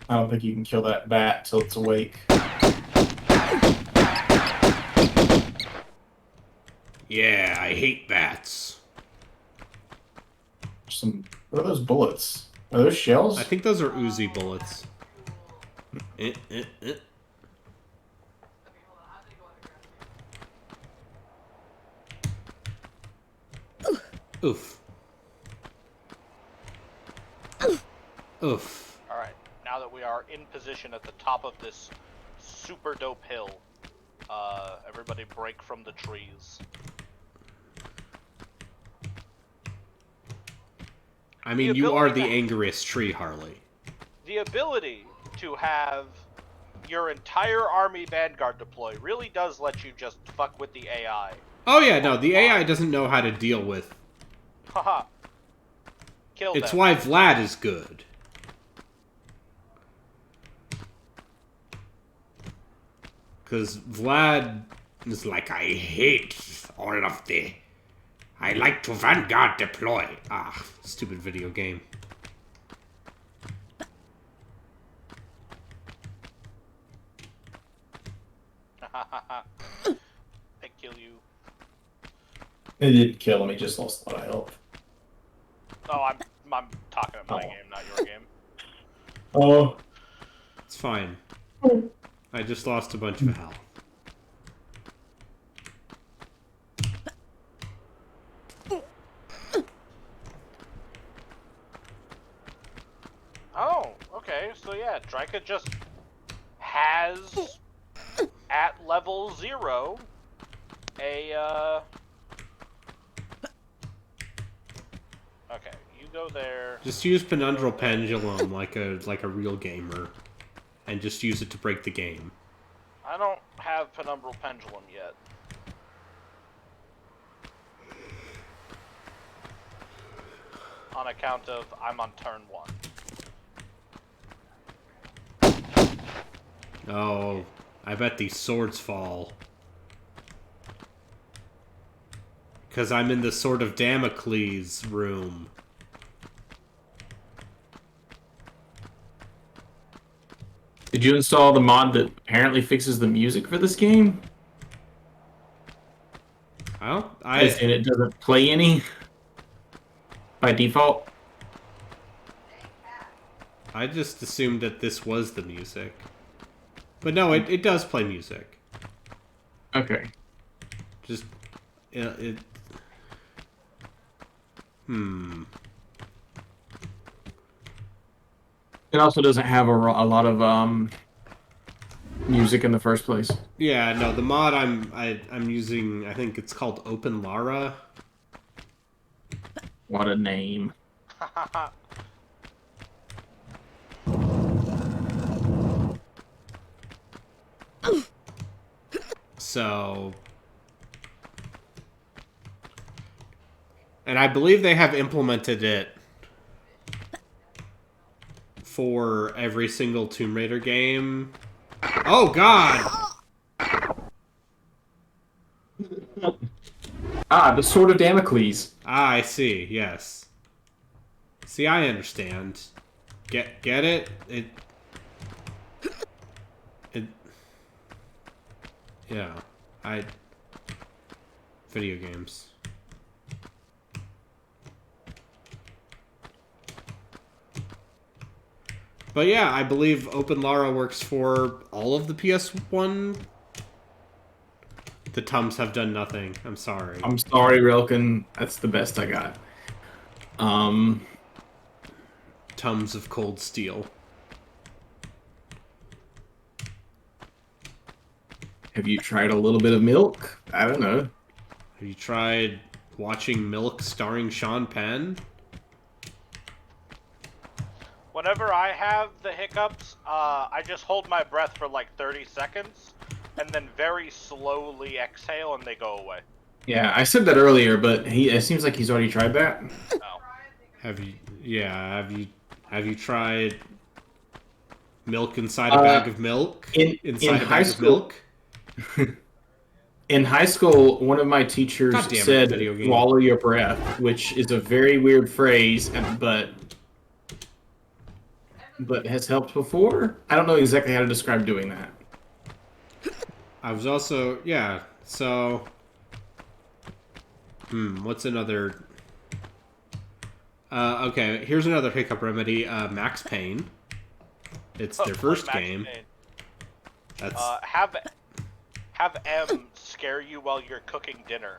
I don't think you can kill that bat till it's awake. Yeah, I hate bats. What are those bullets? Are those shells? I think those are Uzi bullets. Oof. Oof. Alright, now that we are in position at the top of this super dope hill, everybody break from the trees. I mean, you are the angriest tree, Harley. The ability to have your entire army vanguard deploy really does let you just fuck with the AI. Oh yeah, no, the AI doesn't know how to deal with. Haha. Kill them. It's why Vlad is good. Because Vlad is like, I hate all of the... I like to vanguard deploy. Ah, stupid video game. I kill you. It didn't kill him, he just lost a lot of health. Oh, I'm talking about my game, not your game. Oh. It's fine. I just lost a bunch of health. Oh, okay, so yeah, Drika just has, at level 0, a, Okay, you go there. Just use Penundral Pendulum like a real gamer. And just use it to break the game. I don't have Penumbral Pendulum yet. On account of I'm on turn 1. Oh, I bet these swords fall. Because I'm in the Sword of Damocles room. Did you install the mod that apparently fixes the music for this game? Oh, And it doesn't play any by default? I just assumed that this was the music. But no, it does play music. Okay. Just... It also doesn't have a lot of music in the first place. Yeah, no, the mod I'm using, I think it's called Open Lara. What a name. So... And I believe they have implemented it for every single Tomb Raider game. Oh, God! Ah, the Sword of Damocles. Ah, I see, yes. See, I understand. Get it? Yeah, video games. But yeah, I believe Open Lara works for all of the PS1. The Tums have done nothing. I'm sorry. I'm sorry, Relkin. That's the best I got. Tums of cold steel. Have you tried a little bit of milk? I don't know. Have you tried watching Milk starring Sean Penn? Whenever I have the hiccups, I just hold my breath for like 30 seconds, and then very slowly exhale, and they go away. Yeah, I said that earlier, but it seems like he's already tried that. Oh. Have you? Yeah. Have you tried milk inside a bag of milk? In Inside a high bag of school, milk? in high school, one of my teachers God damn it, said video game. "swallow your breath," which is a very weird phrase, but has helped before. I don't know exactly how to describe doing that. I was also so what's another okay, here's another hiccup remedy, Max Payne. It's their first Max game. Payne. That's Have M scare you while you're cooking dinner.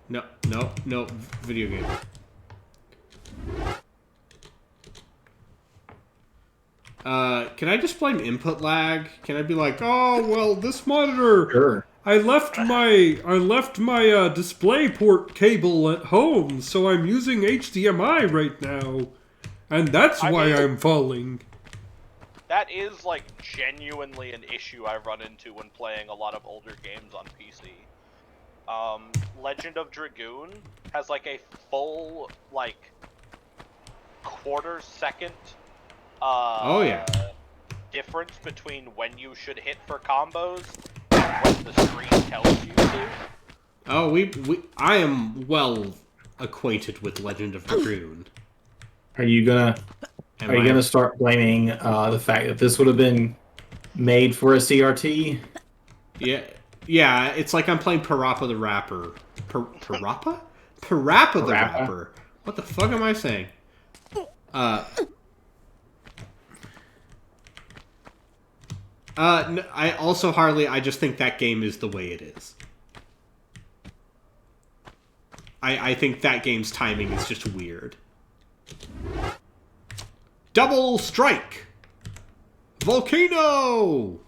no video game. Can I just blame input lag? Can I be like, oh well, this monitor. Sure. I left my display port cable at home, so I'm using HDMI right now, and that's why I'm falling. That is, like, genuinely an issue I run into when playing a lot of older games on PC. Legend of Dragoon has, like, a full, like, quarter-second, difference between when you should hit for combos and when the screen tells you to. Oh, I am well acquainted with Legend of Dragoon. Are you gonna start blaming the fact that this would have been made for a CRT? Yeah, it's like I'm playing Parappa the Rapper. Parappa? Parappa the Rapper. What the fuck am I saying? I also, Harley, I just think that game is the way it is. I think that game's timing is just weird. Double strike! Volcano!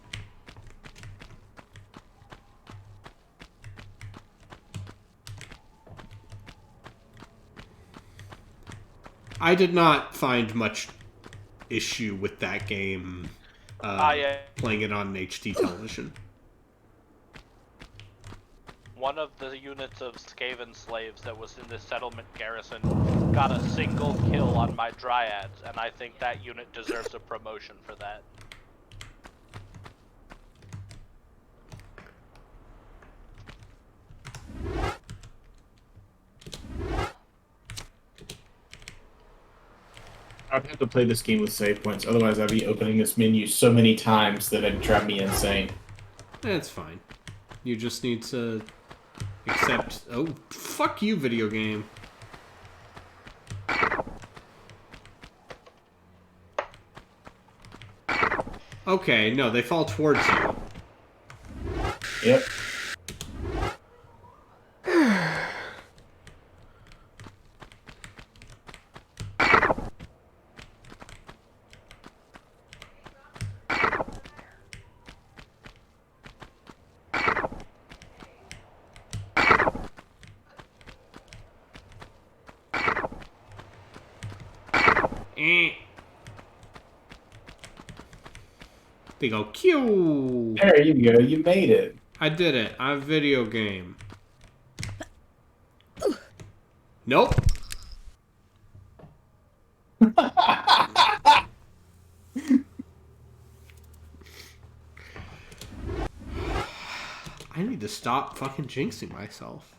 I did not find much issue with that game playing it on HD television. One of the units of Skaven slaves that was in the settlement garrison got a single kill on my dryads, and I think that unit deserves a promotion for that. I'd have to play this game with save points, otherwise I'd be opening this menu so many times that it'd drive me insane. That's fine. You just need to accept... Oh, fuck you, video game. Okay, no, they fall towards you. Yep. They go, Q. There you go, you made it. I did it. I'm a video game. Nope. I need to stop fucking jinxing myself.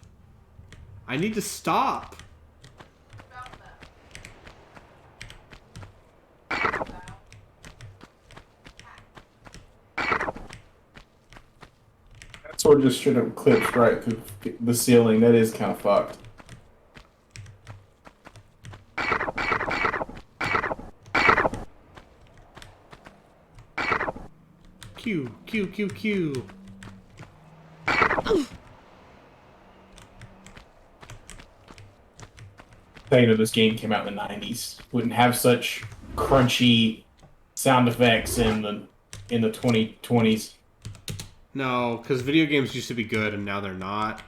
I need to stop. That sword just should have clipped right through the ceiling. That is kind of fucked. Q, Q, Q, Q. Thinking that this game came out in the 90s. Wouldn't have such crunchy sound effects in the 2020s. No, because video games used to be good and now they're not.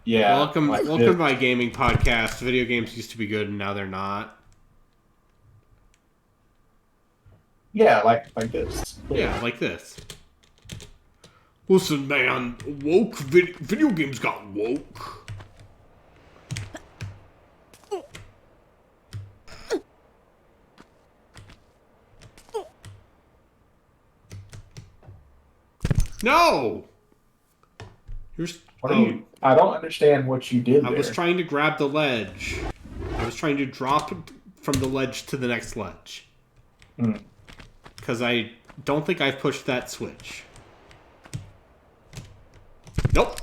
Yeah. Welcome to my gaming podcast. Video games used to be good and now they're not. Yeah, like this. Yeah, like this. Listen, man, video games got woke. No! Here's... What are you? I don't understand what you did I there. was trying to grab the ledge. I was trying to drop from the ledge to the next ledge. Because I don't think I've pushed that switch. Nope.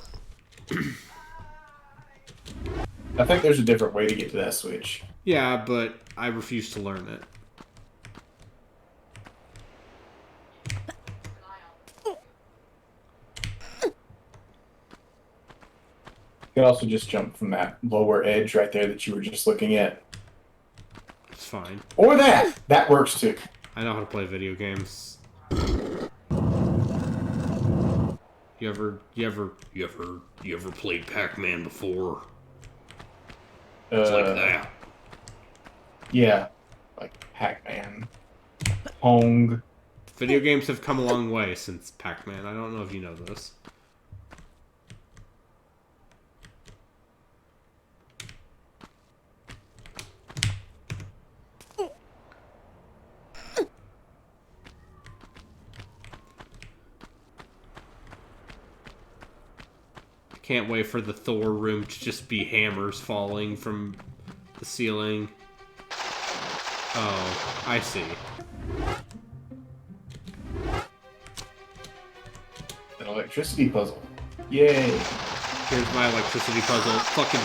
I think there's a different way to get to that switch. Yeah, but I refuse to learn it. You could also just jump from that lower edge right there that you were just looking at. It's fine. Or that! That works too. I know how to play video games. You ever played Pac-Man before? It's like that. Yeah. Like Pac-Man. Pong. Video games have come a long way since Pac-Man. I don't know if you know this. Can't wait for the Thor room to just be hammers falling from the ceiling. Oh, I see. An electricity puzzle. Yay. Here's my electricity puzzle. Fucking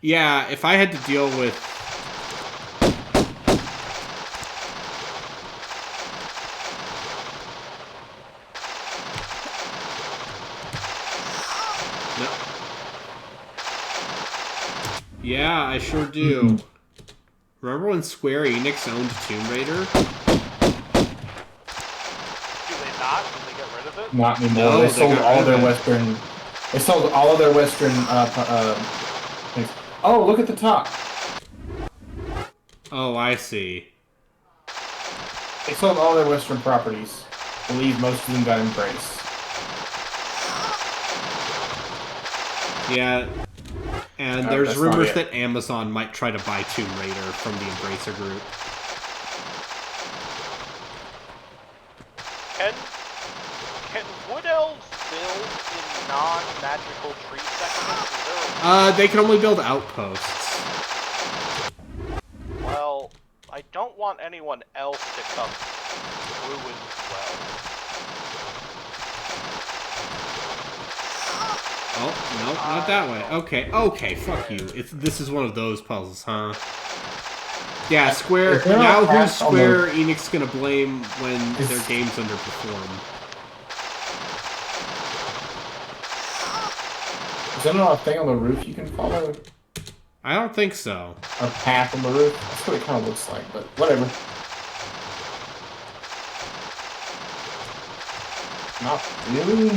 Yeah, if I had to deal with... No. Yeah, I sure do. Remember when Square Enix owned Tomb Raider? Do they not? Did they get rid of it? Not anymore. No, they they sold got all rid their of it. Western. They sold all of their Western things. Oh, look at the top. Oh, I see. They sold all their Western properties. I believe most of them got embraced. Yeah, and there's that's not rumors it. that Amazon might try to buy Tomb Raider from the Embracer group. Can wood elves build in non-magical tree sections? Is there They can only build outposts. Well, I don't want anyone else to come ruin well. Oh, no, not that way. Okay, fuck you. This is one of those puzzles, huh? Yeah, Square... Is there Now a who's path on Square Enix gonna blame when their games underperform? Is there not a thing on the roof you can follow? I don't think so. A path on the roof? That's what it kind of looks like, but whatever. Not really.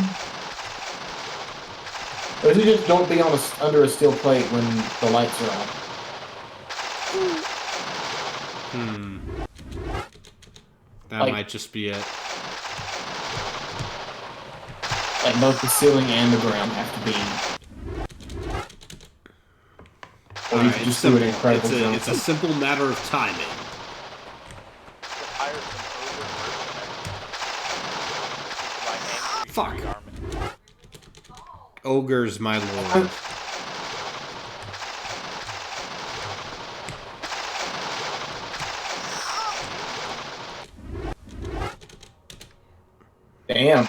Or is it just don't be on under a steel plate when the lights are on? That Like- might just be it. Like both the ceiling and the ground have to be. Or you Alright, can just it's do an simple. incredible jump. It's a simple matter of timing. Could hire some ogre mercenaries. Fuck. Free army. Ogres, my lord. Damn.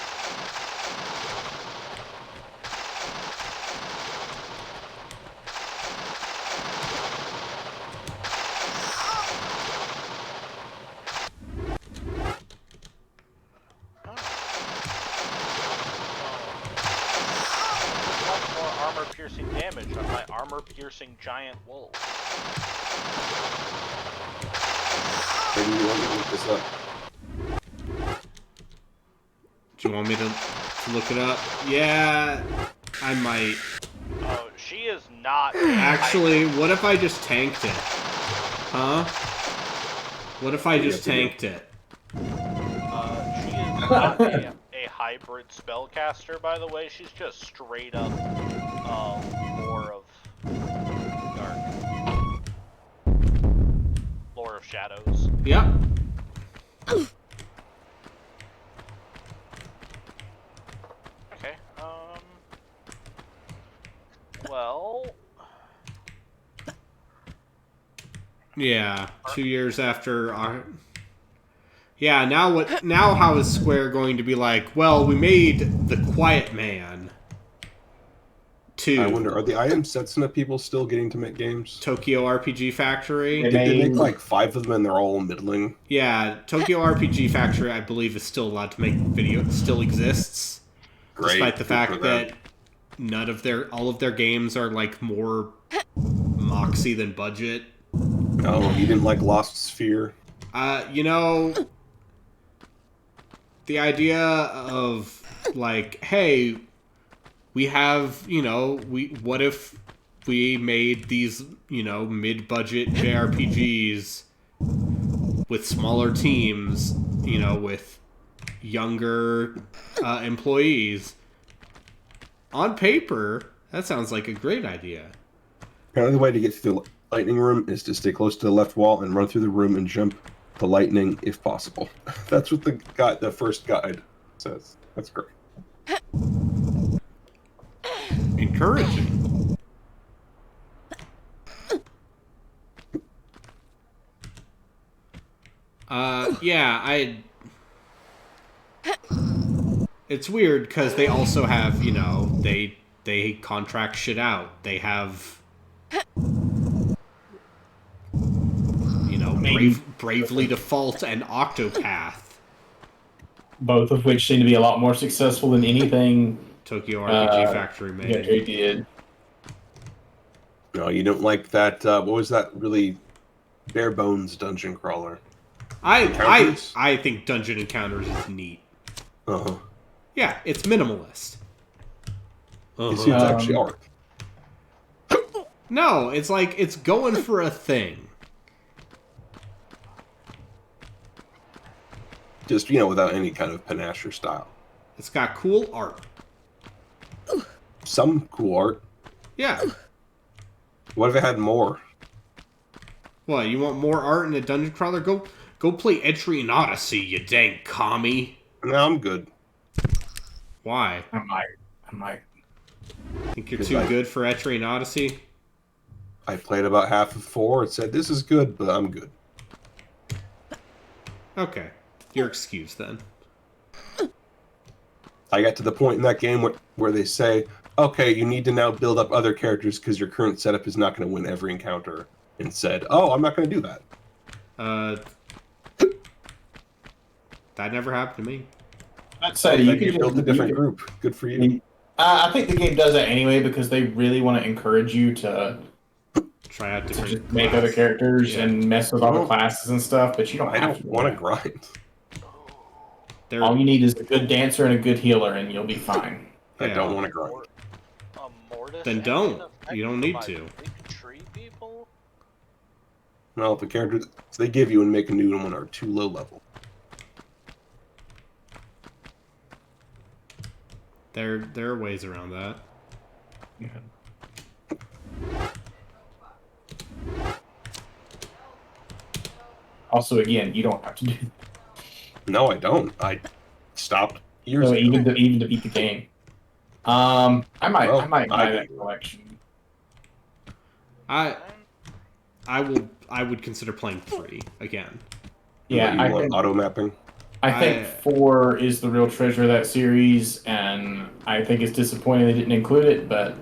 Armor-piercing damage on my armor-piercing giant wolf. Maybe you want me to look this up? Do you want me to look it up? Yeah, I might. Oh, she is not. Actually, what if I just tanked it? Huh? What if I just tanked it? She is not a hybrid spellcaster, by the way. She's just straight up lore of dark. Lore of shadows. Yep. Okay, well... Yeah, 2 years after our... Yeah, now how is Square going to be like, well, we made The Quiet Man 2. I wonder, are the IM Setsuna people still getting to make games? Tokyo RPG Factory? They Did they make like 5 of them and they're all middling? Yeah, Tokyo RPG Factory, I believe, is still allowed to make video. It still exists. Great. Despite the Good fact for them. that all of their games are like more moxie than budget. Oh, you didn't like Lost Sphere? You know, the idea of like, hey, we have, what if we made these, mid-budget JRPGs with smaller teams, with younger employees. On paper, that sounds like a great idea. Apparently the way to get through the lightning room is to stay close to the left wall and run through the room and jump to lightning if possible. That's what the first guide says. That's great. Encouraging. Yeah, it's weird because they also have, they contract shit out. They have, Bravely Default and Octopath. Both of which seem to be a lot more successful than anything Tokyo RPG Factory made. Yeah, they did. No, you don't like that. What was that really bare bones dungeon crawler? I think Dungeon Encounters is neat. Uh-huh. Yeah, it's minimalist. It seems actually art. No, it's like it's going for a thing. Just, without any kind of panache or style. It's got cool art. Some cool art. Yeah. What if it had more? What, you want more art in a dungeon crawler? Go play Etrian Odyssey, you dang commie. No, I'm good. Why? I might. Think you're too good for Etrian Odyssey? I played about half of 4. It said, this is good, but I'm good. Okay. You're excused then. I got to the point in that game where they say, okay, you need to now build up other characters because your current setup is not going to win every encounter. And said, oh, I'm not going to do that. That never happened to me. I'd say you can build a different group. Good for you. I think the game does that anyway because they really want to encourage you to try out different just make other characters and mess with all the classes and stuff, but you don't. I don't want to grind. All you need is a good dancer and a good healer, and you'll be fine. I don't want to grind. Then don't. You don't need to. Well, if the characters they give you and make a new one are too low level. There are ways around that. Yeah. Also, again, you don't have to do that. No, I don't. I stopped years ago. Even to beat the game. I might buy that collection. I would consider playing 3 again. Yeah, I think auto mapping. I think 4 is the real treasure of that series, and I think it's disappointing they didn't include it, but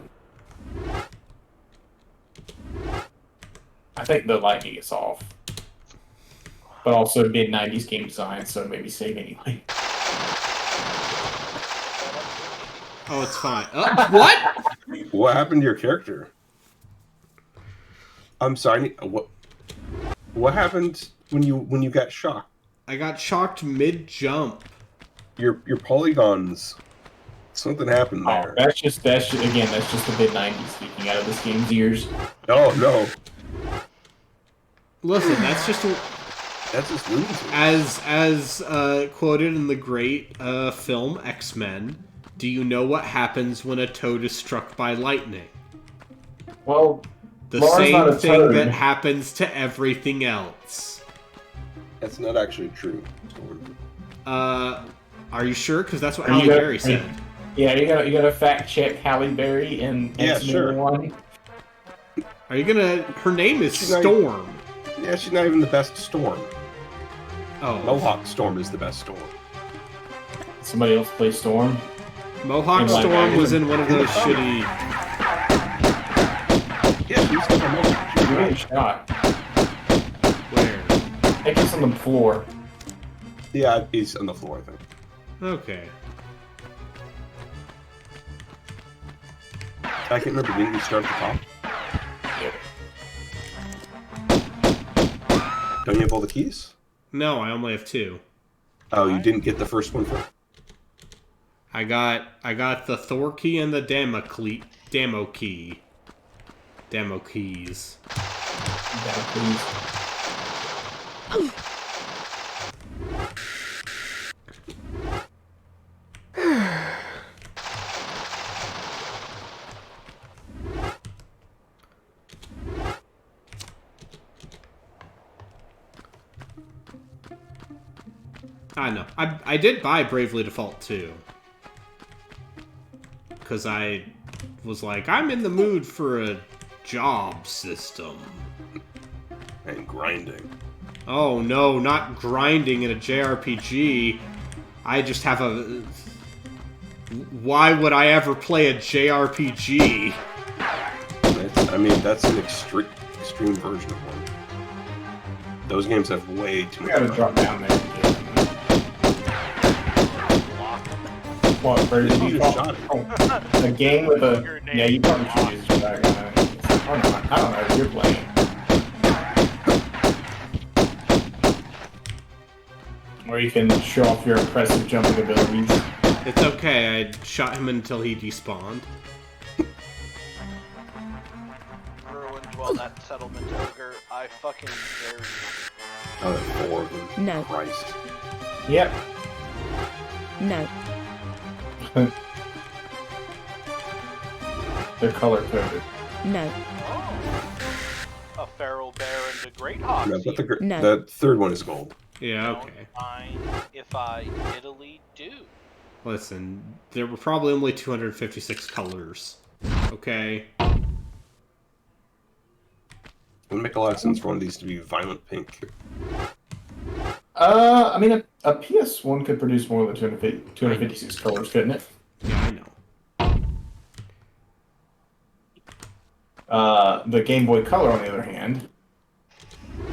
I think the lighting is off. But also mid-90s game design, so maybe save anyway. Oh, it's fine. What? What happened to your character? I'm sorry. What happened when you got shocked? I got shocked mid-jump. Your polygons. Something happened Oh, there. that's just the mid '90s speaking out of this game's ears. Oh no. Listen, that's just Looney Tunes. as quoted in the great film X-Men. Do you know what happens when a toad is struck by lightning? Well, The Laura's not same a thing toad. that happens to everything else. That's not actually true. Are you sure? Because that's what Are Halle you gonna- Berry said. Yeah, you gotta fact check Halle Berry and Yeah, X-Men sure. 1. Are you gonna? Her name is She's not- Storm. Yeah, she's not even the best Storm. Oh, Mohawk Storm is the best Storm. Somebody else play Storm. Mohawk In Live Storm was action. in one of those shitty. Yeah, she's got a Mohawk. She's You're getting right. shot. Where? I think it's on the floor. Yeah, he's on the floor, I think. Okay. I can't remember. Didn't we start at the top? Don't you have all the keys? No, I only have 2. Oh, you didn't get the first one first? I got the Thor key and the Demo keys. Yeah, please. I know. I did buy Bravely Default 2. Because I was like, I'm in the mood for a job system. And grinding. Oh no, not grinding in a JRPG. I just have a... Why would I ever play a JRPG? That's an extreme version of one. Those games have way too You much. gotta drop down there. What, for You the just shot it. a game with Your a... name Yeah, you probably is should use your shotgun. I don't know if you're playing. Or you can show off your impressive jumping abilities. It's okay, I shot him until he despawned. Ruined while that settlement ogre. I fucking dare you. Oh, there are 4 of them. No. Christ. Yep. No. They're color coded. No. A feral bear and a great hog. No, but No. the third one is gold. Yeah, Don't okay. mind if I Italy do. Listen, there were probably only 256 colors. Okay? It would make a lot of sense for one of these to be violent pink. I mean, a PS1 could produce more than 256 colors, couldn't it? Yeah, I know. The Game Boy Color, on the other hand,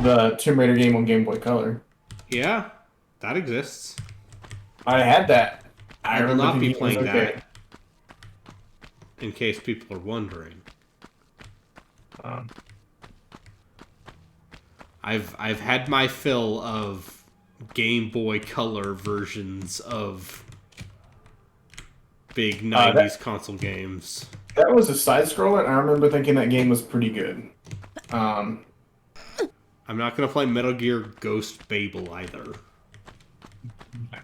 the Tomb Raider game on Game Boy Color, Yeah, that exists. I had that. I will remember not be thinking it was playing okay. that. In case people are wondering. I've had my fill of Game Boy Color versions of big 90s console games. That was a side scroller, and I remember thinking that game was pretty good. I'm not gonna play Metal Gear Ghost Babel either.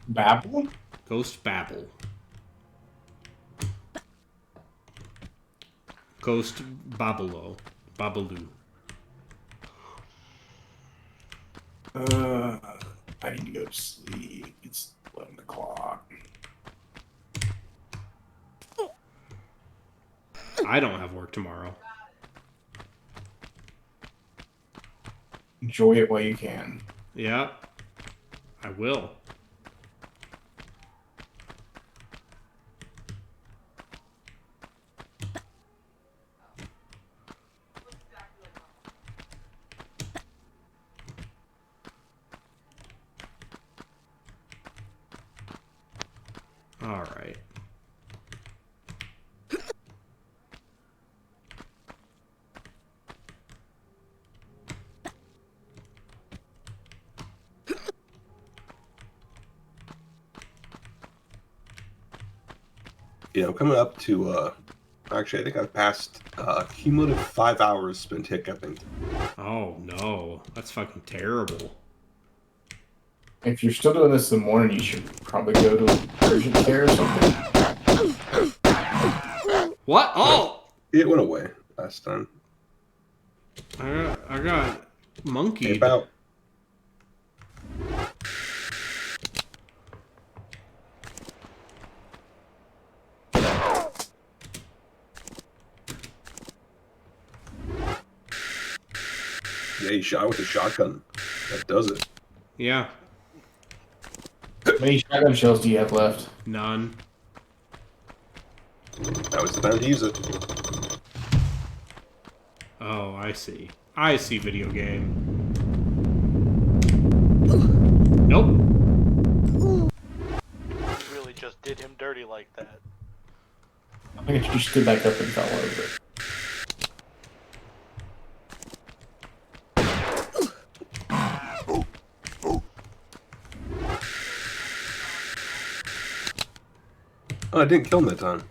Babel? Ghost Babel. Ghost Babaloo. I need to go to sleep. It's 11 o'clock. I don't have work tomorrow. Enjoy it while you can. Yeah, I will. All right. I'm coming up to, actually, I think I've passed cumulative 5 hours spent hiccuping. Oh, no. That's fucking terrible. If you're still doing this in the morning, you should probably go to urgent care or something. What? Oh! It went away last time. I got monkeyed. About. Yeah, he shot with a shotgun. That does it. Yeah, How many shotgun shells do you have left? none. That was the time to use it. Oh, I see. I see video game. Nope. Really just did him dirty like that. I think you stood back up and fell over it. Oh, I didn't kill him that time.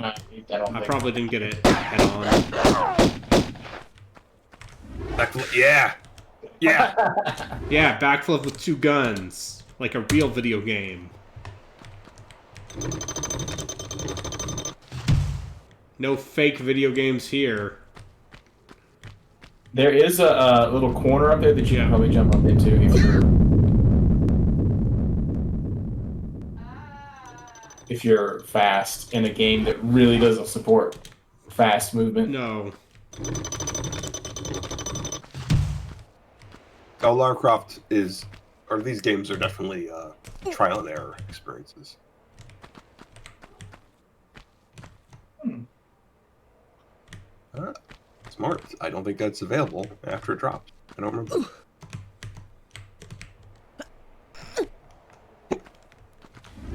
I probably didn't get it head on. Yeah! Yeah! Yeah, backflip with 2 guns. Like a real video game. No fake video games here. There is a little corner up there that you can probably jump up into if you're fast in a game that really doesn't support fast movement. No. Oh, Lara Croft is, or these games are definitely trial and error experiences. Smart. I don't think that's available after it dropped. I don't remember.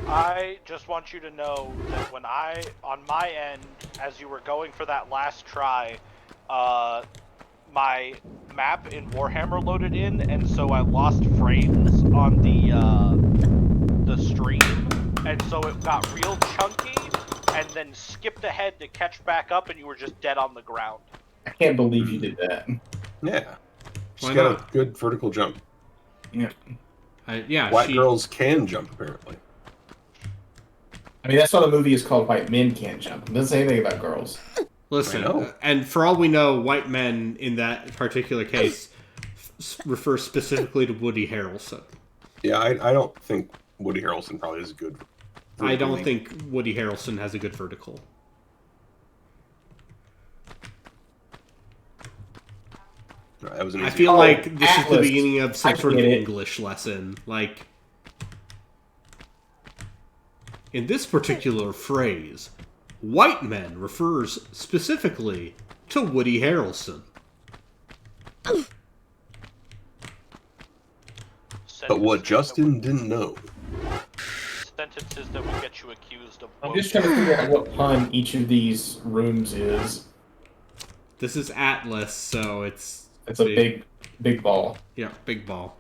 I just want you to know that when on my end, as you were going for that last try, my map in Warhammer loaded in, and so I lost frames on the stream, and so it got real chunky, and then skipped ahead to catch back up, and you were just dead on the ground. I can't believe you did that. Yeah. She's Why got not? a good vertical jump. Yeah. Yeah, White girls can jump, apparently. I mean, that's why the movie is called White Men Can't Jump. It doesn't say anything about girls. Listen, and for all we know, white men in that particular case refer specifically to Woody Harrelson. Yeah, I don't think Woody Harrelson probably is good. I don't think Woody Harrelson has a good vertical. That was an I easy feel one. like this is the Atlas. beginning of some I sort of get it. English lesson. Like, in this particular phrase, white men refers specifically to Woody Harrelson. But what Justin didn't know. Sentences that would get you accused of. I'm just trying to figure out what pun each of these rooms is. This is Atlas, so it's a big ball. Yeah, big ball.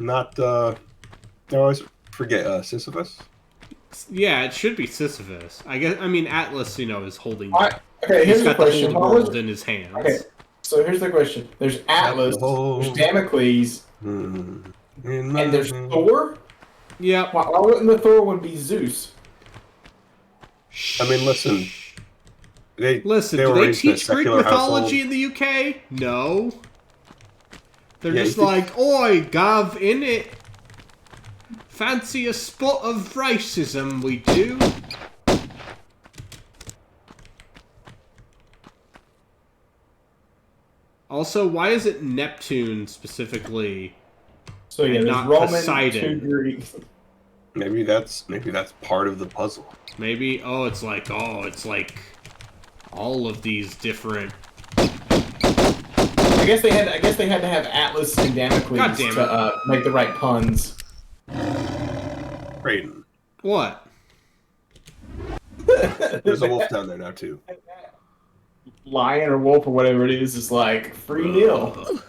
Not, I always forget, Sisyphus? Yeah, it should be Sisyphus. I mean, Atlas, is holding. Okay, here's he's the got the question. whole world in his hands. Okay, so here's the question. There's Atlas, there's Damocles, and there's Thor? Yeah. Why wouldn't the Thor one be Zeus? I mean, listen. Do they teach Greek mythology in the UK? No. They're just like, oi, Gav, in it. Fancy a spot of racism, we do. Also, why is it Neptune specifically? So yeah, and there's not Roman, Poseidon? 2 Greek. Maybe that's part of the puzzle. Maybe it's like all of these different. I guess they had to have Atlas and Damocles to make the right puns. Raiden. What? There's a wolf down there now too. Lion or wolf or whatever it is like free meal.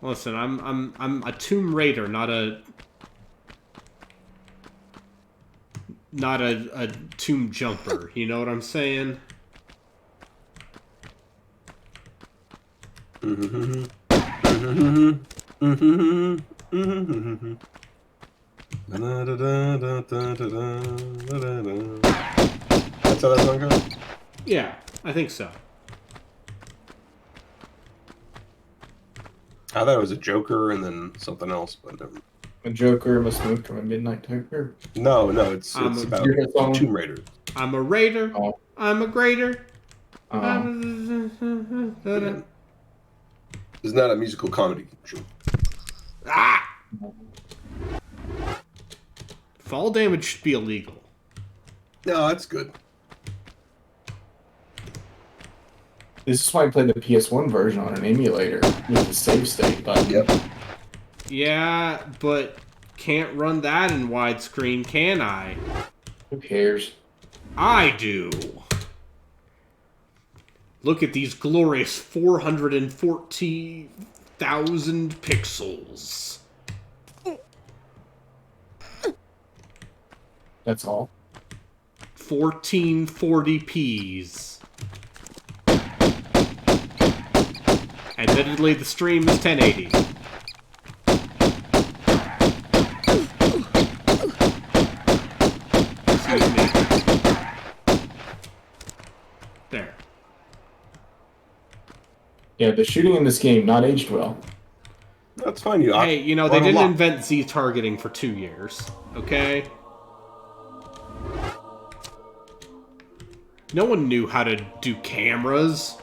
Listen, I'm a Tomb Raider, not a not a tomb jumper. You know what I'm saying? That's how that song goes? Yeah, I think so. I thought it was a Joker and then something else, but never. A Joker must move from a midnight Joker. No, it's I'm about a- Tomb Raider. I'm a raider. Oh. I'm a grader. It's not a musical comedy show. Ah! Fall damage should be illegal. No, that's good. This is why I played the PS1 version on an emulator with the save state button. Yep. Yeah, but can't run that in widescreen, can I? Who cares? I do. Look at these glorious 440,000 pixels. That's all. 1440p's. Admittedly, the stream is 1080. Excuse me. There. Yeah, the shooting in this game not aged well. That's fine. You Hey, you know, they didn't invent Z targeting for 2 years. Okay? No one knew how to do cameras.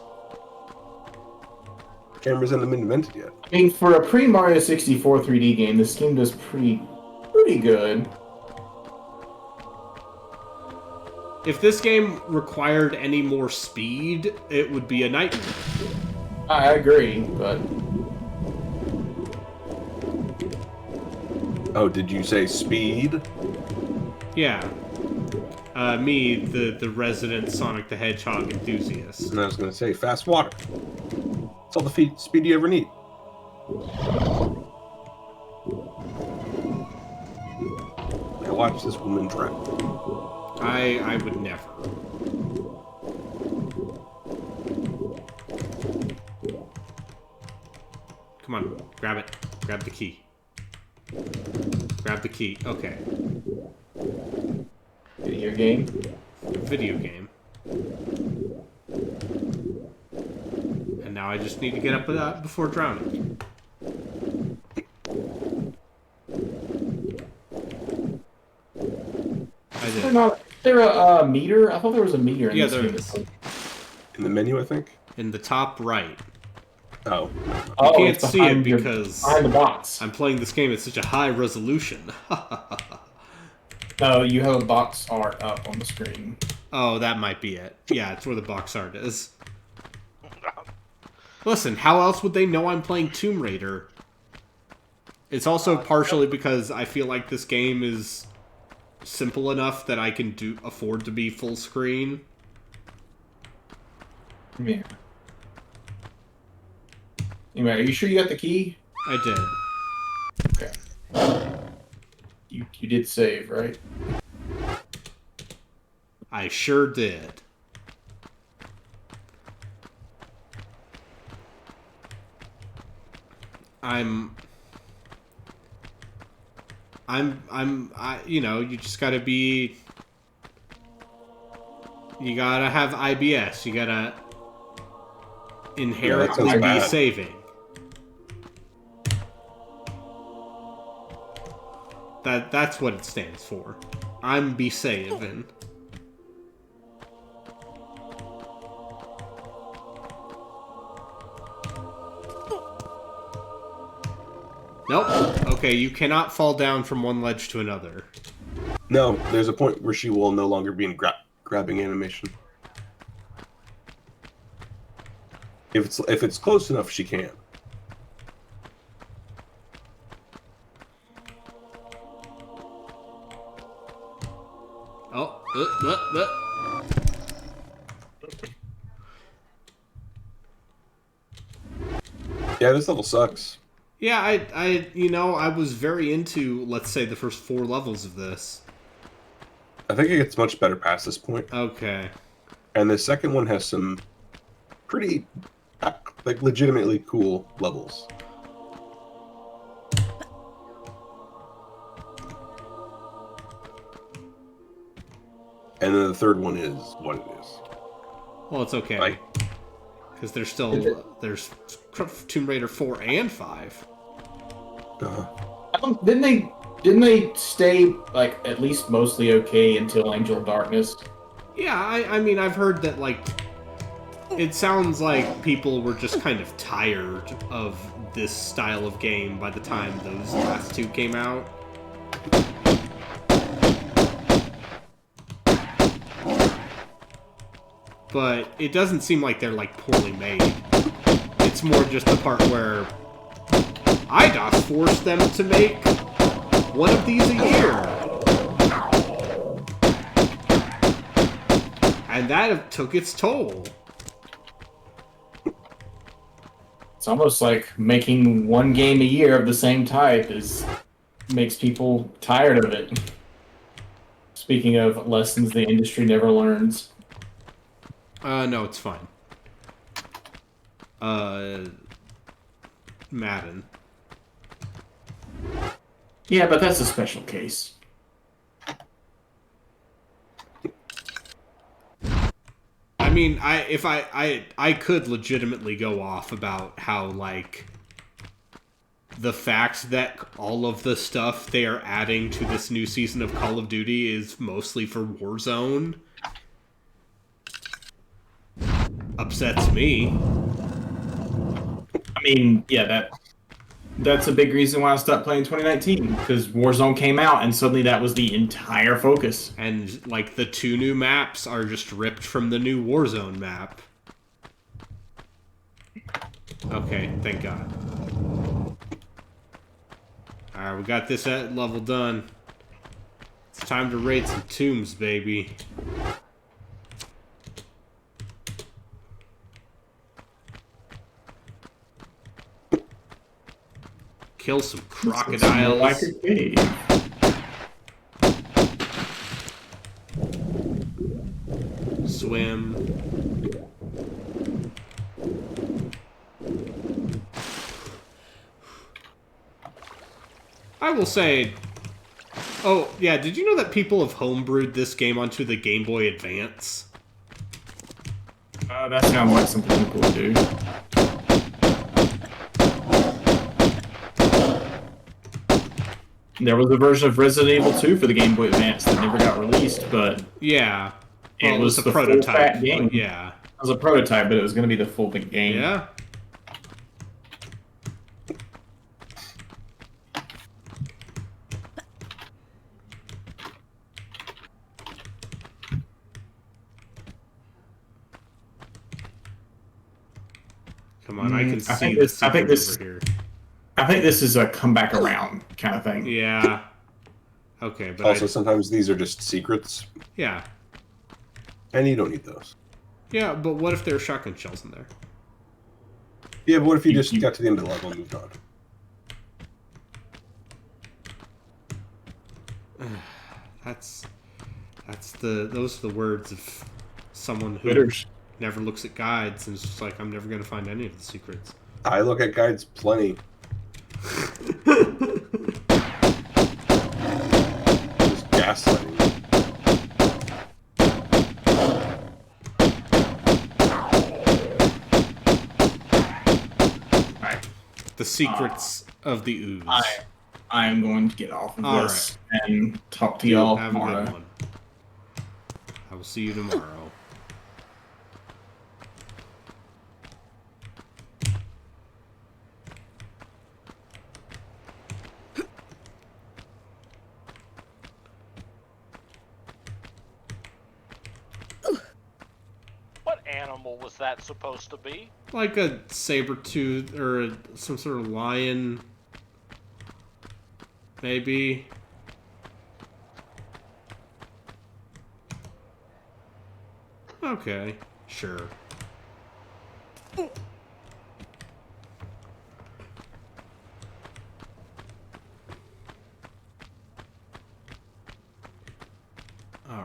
Cameras haven't been invented yet. I mean, for a pre-Mario 64 3D game, this game does pretty good. If this game required any more speed, it would be a nightmare. I agree, but Oh, did you say speed? Yeah. Me, the resident Sonic the Hedgehog enthusiast. And I was going to say fast water. It's all the speed you ever need. Now watch this woman drown. I would never. Come on, grab it. Grab the key. Grab the key. Okay. video game. Video game. And now I just need to get up with that before drowning. I did. Is there a meter? I thought there was a meter in Yeah, this there game. is. In the menu, I think. In the top right. Oh. You can't it's see it behind your- because behind the box. I'm playing this game at such a high resolution. No, you have a box art up on the screen. Oh, that might be it. Yeah, it's where the box art is. Listen, how else would they know I'm playing Tomb Raider? It's also partially because I feel like this game is simple enough that I can afford to be full screen. Yeah. Anyway, are you sure you got the key? I did. Okay. You did save, right? I sure did. you know, you just gotta be, you gotta have IBS, you gotta inherently be saving. That's what it stands for. I'm be saving. Nope. Okay, you cannot fall down from one ledge to another. No, there's a point where she will no longer be in grabbing animation. If it's close enough, she can. Oh, Yeah, this level sucks. Yeah, I was very into, let's say, the first 4 levels of this. I think it gets much better past this point. Okay. And the second one has some pretty, like, legitimately cool levels. And then the third one is what it is. Well, it's okay. Right. Because there's Tomb Raider 4 and 5. Didn't they stay like at least mostly okay until Angel of Darkness? Yeah, I mean, I've heard that, like, it sounds like people were just kind of tired of this style of game by the time those last two came out. But it doesn't seem like they're, like, poorly made. It's more just the part where IDOS forced them to make one of these a year. And that took its toll. It's almost like making one game a year of the same type makes people tired of it. Speaking of lessons the industry never learns. No, it's fine. Madden. Yeah, but that's a special case. I mean, I could legitimately go off about how, like, the fact that all of the stuff they are adding to this new season of Call of Duty is mostly for Warzone upsets me. I mean, yeah, that's a big reason why I stopped playing 2019, because Warzone came out and suddenly that was the entire focus. And, like, the two new maps are just ripped from the new Warzone map. Okay, thank God. Alright, we got this level done. It's time to raid some tombs, baby. Kill some crocodiles. Like a cave. Swim. I will say... Oh, yeah, did you know that people have homebrewed this game onto the Game Boy Advance? That sounds like something people would do. There was a version of Resident Evil 2 for the Game Boy Advance that never got released, but Yeah. it Well, was a the prototype. full fat game. Yeah. It was a prototype, but it was going to be the full big game. Yeah. Come on, I can see I think this over here. I think this is a come back around kind of thing. Yeah. Okay, but Also, sometimes these are just secrets, yeah. and you don't need those. Yeah, but what if there are shotgun shells in there? Yeah, but what if you just got to the end of the level and moved on? Those are the words of someone who Bitters. never looks at guides and is just like, I'm never gonna find any of the secrets. I look at guides plenty. Just gaslighting. Right. The secrets of the ooze. I am going to get off of All this and talk to y'all Have a tomorrow. good one. I will see you tomorrow. What animal was that supposed to be? Like a saber-tooth or some sort of lion, maybe. Okay, sure. All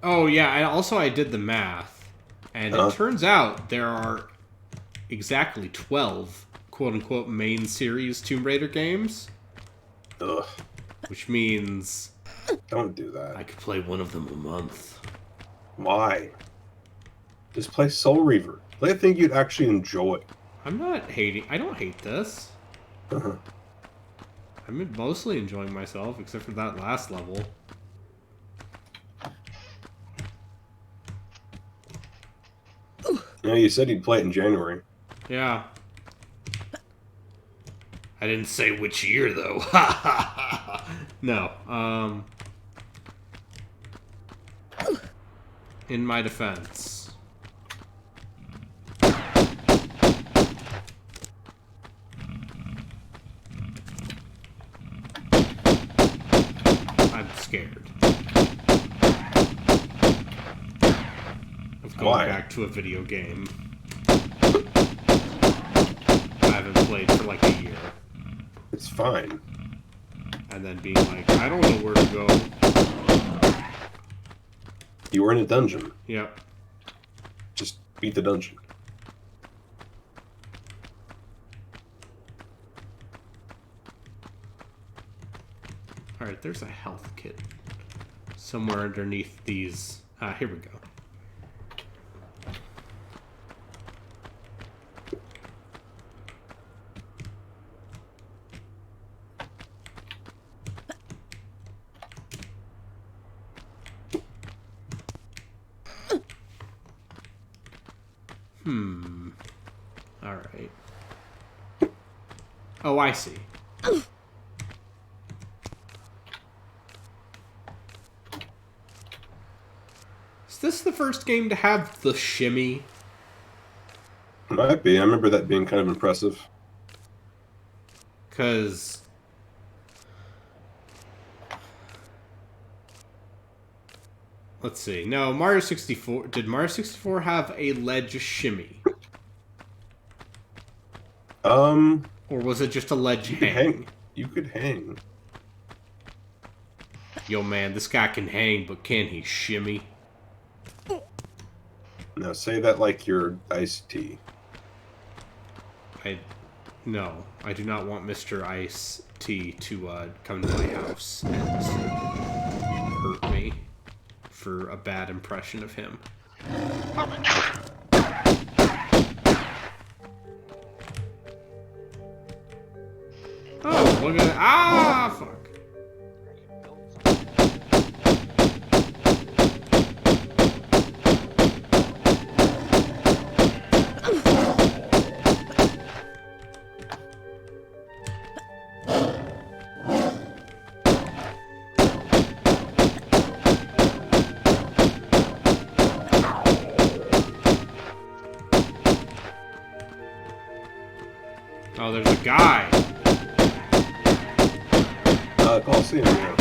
Oh, yeah, I did the math. And it turns out there are exactly 12 quote-unquote main series Tomb Raider games. Ugh. Which means... Don't do that. I could play one of them a month. Why? Just play Soul Reaver. Play a thing you'd actually enjoy. I'm not hating... I don't hate this. Uh-huh. I'm mostly enjoying myself, except for that last level. Yeah, you said you'd play it in January. Yeah. I didn't say which year, though. No, in my defense... I'm scared. Of going back to a video game. I haven't played for like a year. It's fine. And then being like, I don't know where to go. You were in a dungeon. Yep. Just beat the dungeon. Alright, there's a health kit. Somewhere underneath these... here we go. Alright. Oh, I see. Is this the first game to have the shimmy? Might be. I remember that being kind of impressive. Because... Let's see. No, Mario 64... Did Mario 64 have a ledge shimmy? Or was it just a ledge hang? You could hang. Yo, man, this guy can hang, but can he shimmy? Now say that like you're iced tea. No, I do not want Mr. Ice T to come to my house and hurt me for a bad impression of him. Oh, look at that. Ah, fuck. Oh, there's a guy. Coliseum, yeah.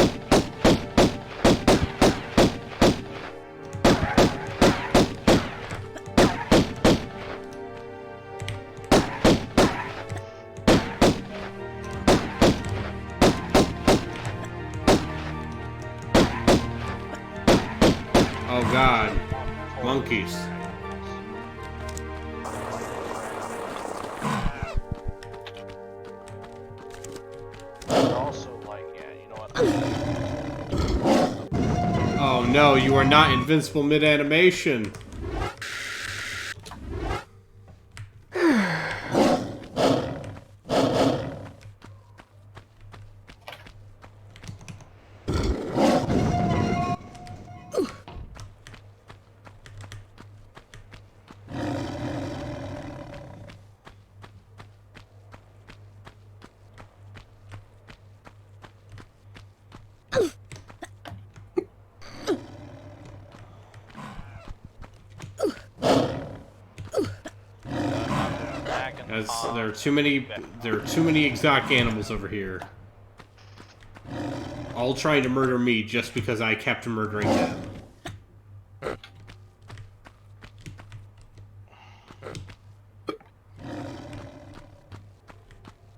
Oh god. Monkeys. Oh no, you are not invincible mid-animation. There are too many exotic animals over here. All trying to murder me just because I kept murdering them.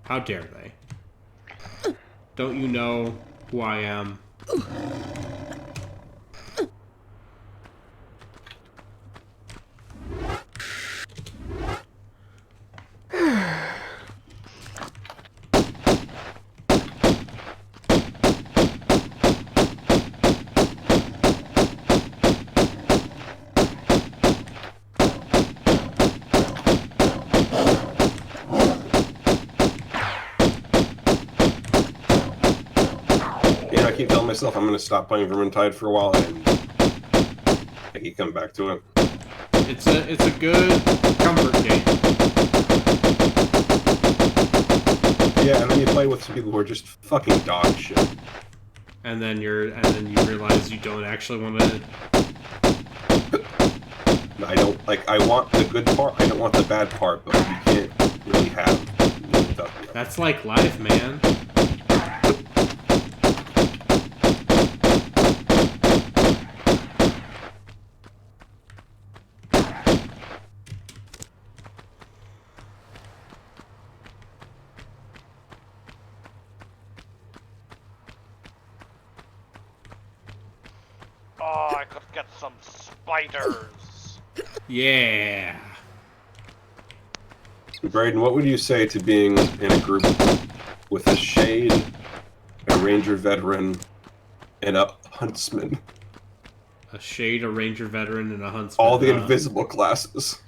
How dare they? Don't you know who I am? tell myself I'm going to stop playing Vermintide for a while, and I keep coming back to it. It's a good comfort game. Yeah, and then you play with some people who are just fucking dog shit. And then you realize you don't actually want to. I don't like. I want the good part. I don't want the bad part, but you can't really have. That's like life, man. Oh, I could get some spiders. Yeah. Braden, what would you say to being in a group with a Shade, a Ranger veteran, and a Huntsman? A Shade, a Ranger veteran, and a Huntsman. All the invisible classes.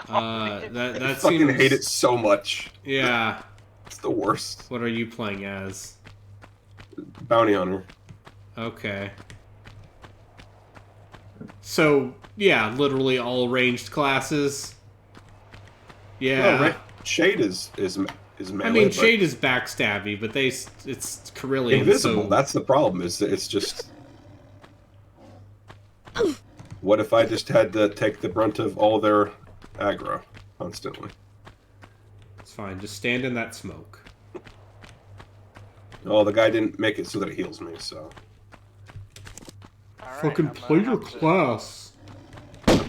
That I seems... fucking hate it so much. Yeah. It's the worst. What are you playing as? Bounty Hunter. Okay. So, yeah, literally all ranged classes. Yeah. Well, Shade is melee. I mean, Shade is backstabby, but it's Carillion. Invisible. So... That's the problem. It's just. What if I just had to take the brunt of all their aggro constantly? It's fine. Just stand in that smoke. Oh, the guy didn't make it so that it heals me. So. Alright, Fucking play your class.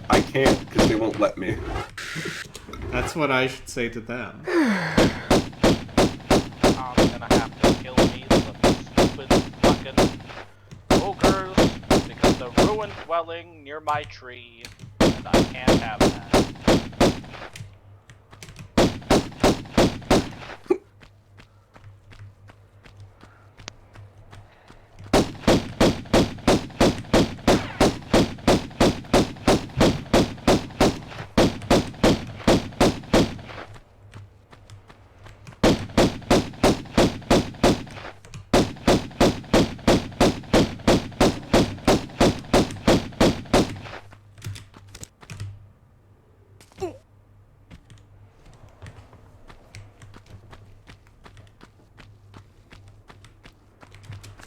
I can't because they won't let me. That's what I should say to them. I'm gonna have to kill me some stupid fucking ogres because the ruined dwelling near my tree, and I can't have that.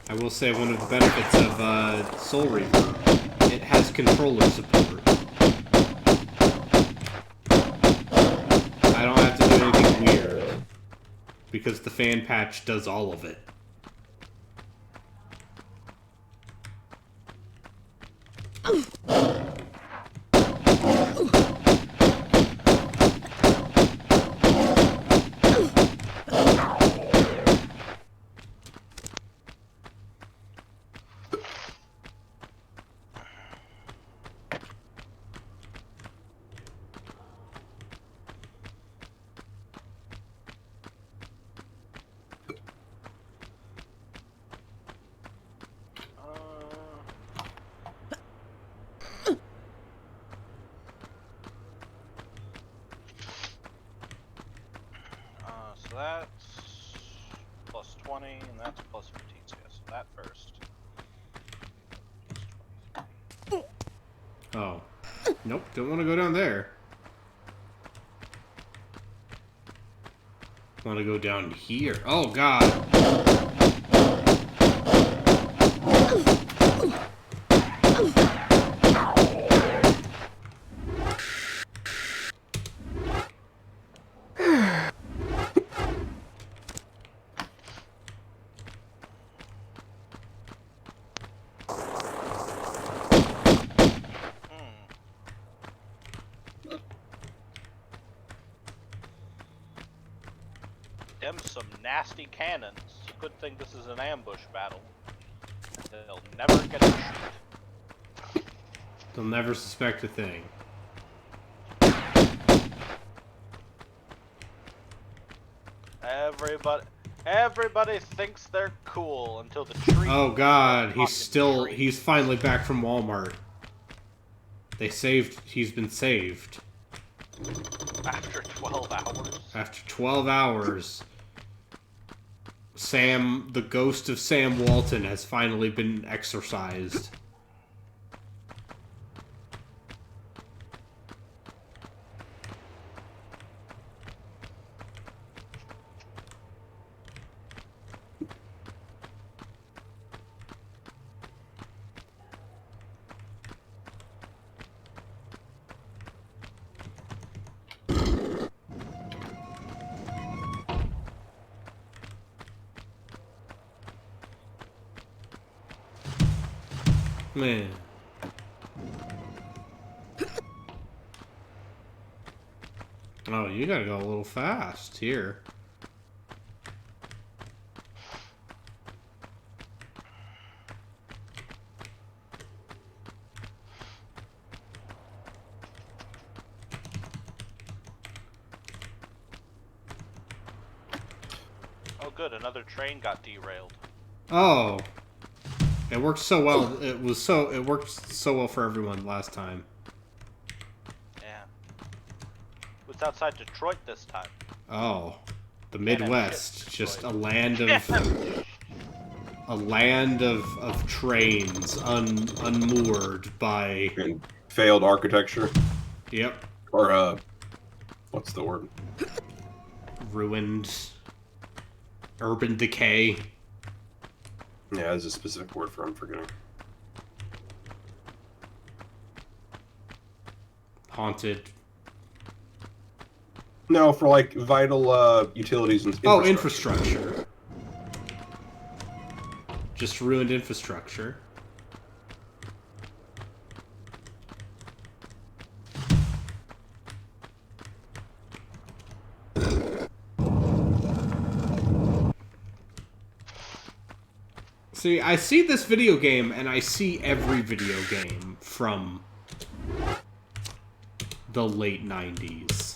I will say one of the benefits of Soul Reaver, it has controller support. I don't have to do anything weird, because the fan patch does all of it. So that's plus 20, and that's plus 15. So yes, that first. Oh. Nope, don't want to go down there. Want to go down here. Oh, God. Them some nasty cannons. Good thing this is an ambush battle. They'll never get to shoot. They'll never suspect a thing. Everybody thinks they're cool until the tree. Oh God, he's finally back from Walmart. He's been saved. After 12 hours. After 12 hours. The ghost of Sam Walton has finally been exorcised. Man. Oh, you gotta go a little fast here. Oh, good. Another train got derailed. Oh. It worked so well. It worked so well for everyone last time. Yeah. It's outside Detroit this time. Oh. The Midwest. Just a land of trains unmoored by And failed architecture. Yep. Or what's the word? Ruined urban decay. Yeah, there's a specific word for it, I'm forgetting. Haunted. No, for like vital utilities and infrastructure. Oh, infrastructure. Just ruined infrastructure. See, I see this video game, and I see every video game from the late 90s.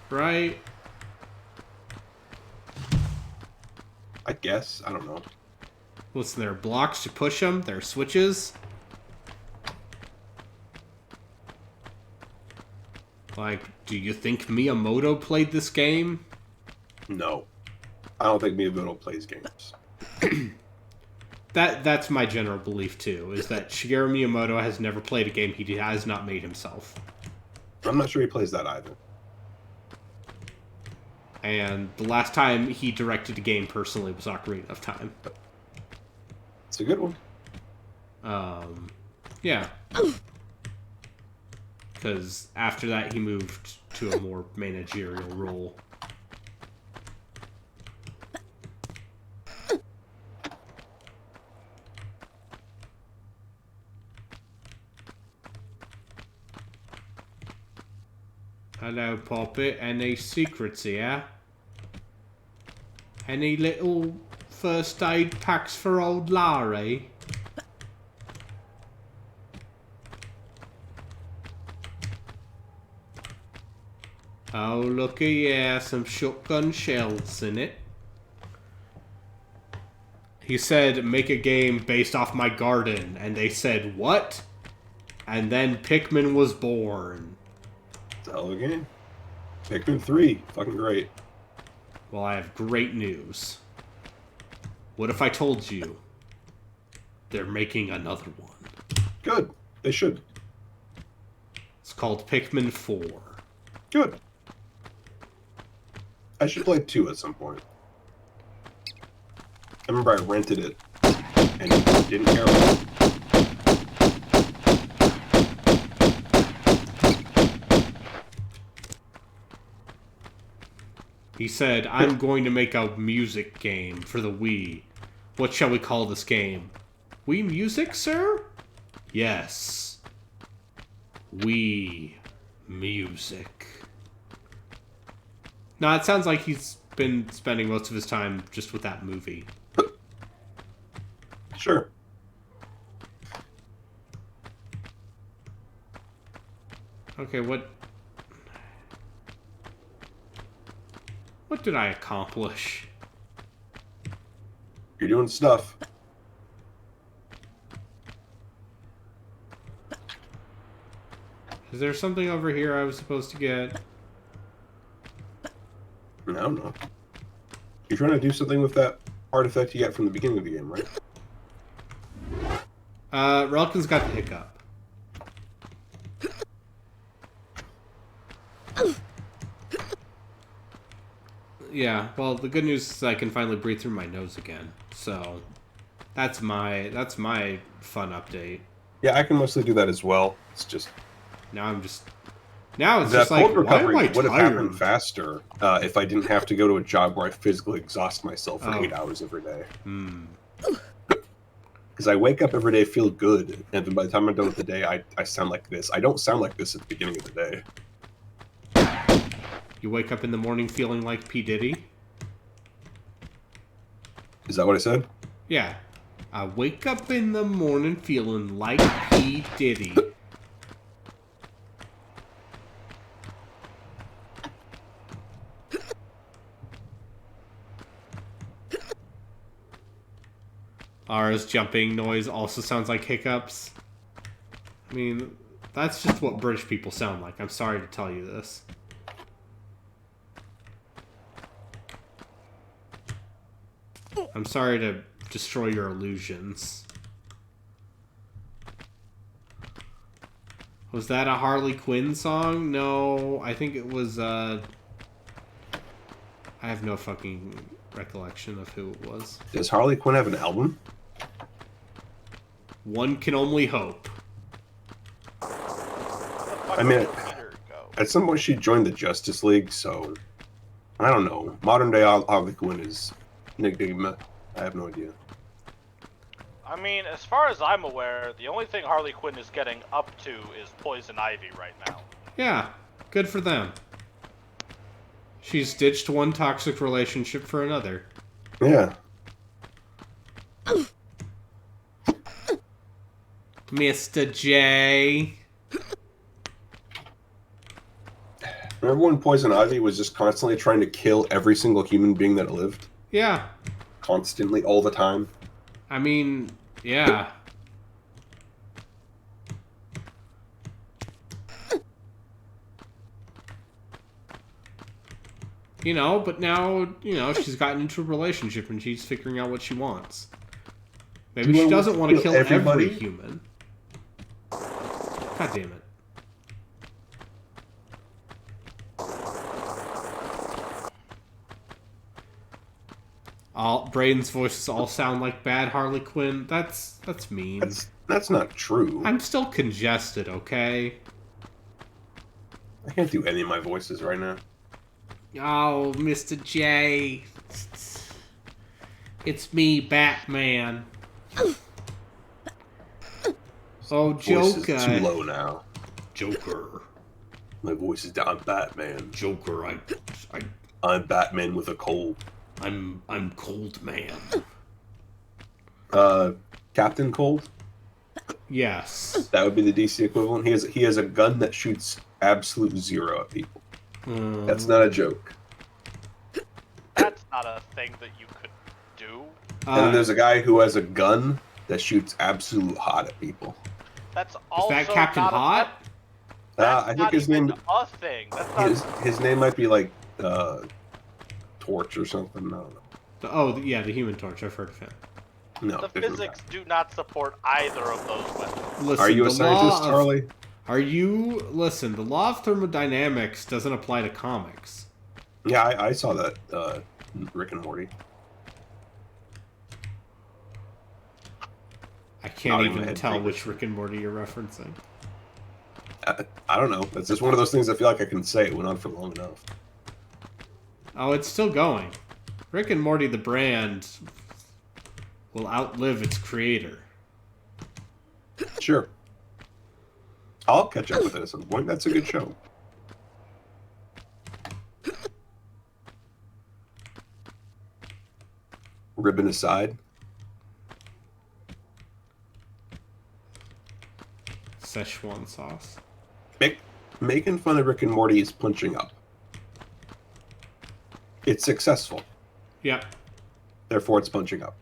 Right? I guess. I don't know. Listen, there are blocks to push them. There are switches. Like, do you think Miyamoto played this game? No. I don't think Miyamoto plays games. That's my general belief, too, is that Shigeru Miyamoto has never played a game he has not made himself. I'm not sure he plays that either. And the last time he directed a game personally was Ocarina of Time. It's a good one. Yeah. Because after that, he moved to a more managerial role. Hello, Poppet. Any secrets here? Any little first aid packs for old Larry? Oh, looky, yeah, some shotgun shells in it. He said, make a game based off my garden, and they said, what? And then Pikmin was born. It's a hell of a game. Pikmin 3. Fucking great. Well, I have great news. What if I told you they're making another one? Good. They should. It's called Pikmin 4. Good. I should play 2 at some point. I remember I rented it and didn't care about it. He said, I'm going to make a music game for the Wii. What shall we call this game? Wii Music, sir? Yes. Wii Music. No, it sounds like he's been spending most of his time just with that movie. Sure. Okay, what did I accomplish? You're doing stuff. Is there something over here I was supposed to get? I don't know. You're trying to do something with that artifact you got from the beginning of the game, right? Relkin's got the hiccup. Yeah, well, the good news is I can finally breathe through my nose again. So, that's my fun update. Yeah, I can mostly do that as well. It's just Now it's that just like, cold why am recovery I would have happened tired? faster if I didn't have to go to a job where I physically exhaust myself for 8 hours every day. Because I wake up every day, feel good, and then by the time I'm done with the day, I sound like this. I don't sound like this at the beginning of the day. You wake up in the morning feeling like P. Diddy? Is that what I said? Yeah. I wake up in the morning feeling like P. Diddy. Ara's jumping noise also sounds like hiccups. I mean, that's just what British people sound like. I'm sorry to tell you this. I'm sorry to destroy your illusions. Was that a Harley Quinn song? No, I think it was, I have no fucking recollection of who it was. Does Harley Quinn have an album? One can only hope. I mean, at some point she joined the Justice League, so I don't know. Modern day Harley Quinn is Enigma. I have no idea. I mean, as far as I'm aware, the only thing Harley Quinn is getting up to is Poison Ivy right now. Yeah, good for them. She's ditched one toxic relationship for another. Yeah. Mr. J. Remember when Poison Ivy was just constantly trying to kill every single human being that lived? Yeah. Constantly, all the time. I mean, yeah. You know, but now, you know, she's gotten into a relationship and she's figuring out what she wants. Maybe she doesn't want to kill every human. God damn it. Brayden's voices all sound like bad Harley Quinn. That's mean. That's not true. I'm still congested, okay? I can't do any of my voices right now. Oh, Mr. J. It's me, Batman. Oh, Voice Joker. is too low now. Joker. My voice is down. I'm Batman. Joker, I'm Batman with a cold. I'm Cold Man. Captain Cold? Yes. That would be the DC equivalent. He has a gun that shoots absolute zero at people. That's not a joke. That's not a thing that you could do. And then there's a guy who has a gun that shoots absolute hot at people. That's also Is that Captain not Hot? I think his name. A thing. That's not... His name might be like Torch or something. I don't know. Oh, yeah, the Human Torch. I've heard of him. No. The physics do not support either of those weapons. Listen, Are you a scientist, Charlie? Listen, the law of thermodynamics doesn't apply to comics. Yeah, I saw that Rick and Morty. I can't even tell which Rick and Morty you're referencing. I don't know. It's just one of those things I feel like I can say. It went on for long enough. Oh, it's still going. Rick and Morty, the brand, will outlive its creator. Sure. I'll catch up with it at some point. That's a good show. Ribbon aside. Szechuan sauce. Making fun of Rick and Morty is punching up. It's successful. Yep. Therefore, it's punching up.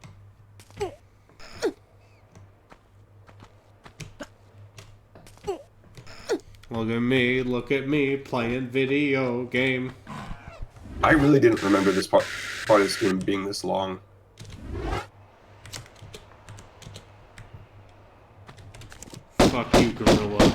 Look at me, playing video game. I really didn't remember this part of this game being this long. Fuck you, gorilla.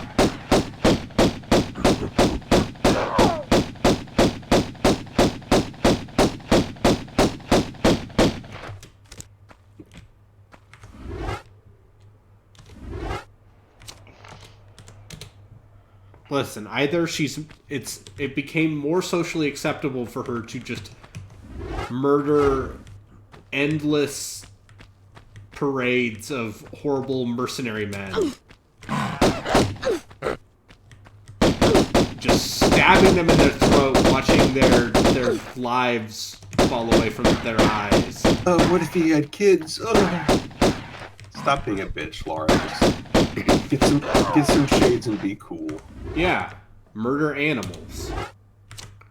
Listen, either it became more socially acceptable for her to just murder endless parades of horrible mercenary men. Just stabbing them in their throat, watching their lives fall away from their eyes. Oh, what if he had kids? Oh. Stop being a bitch, Laura. Just get some shades and be cool. Yeah, murder animals.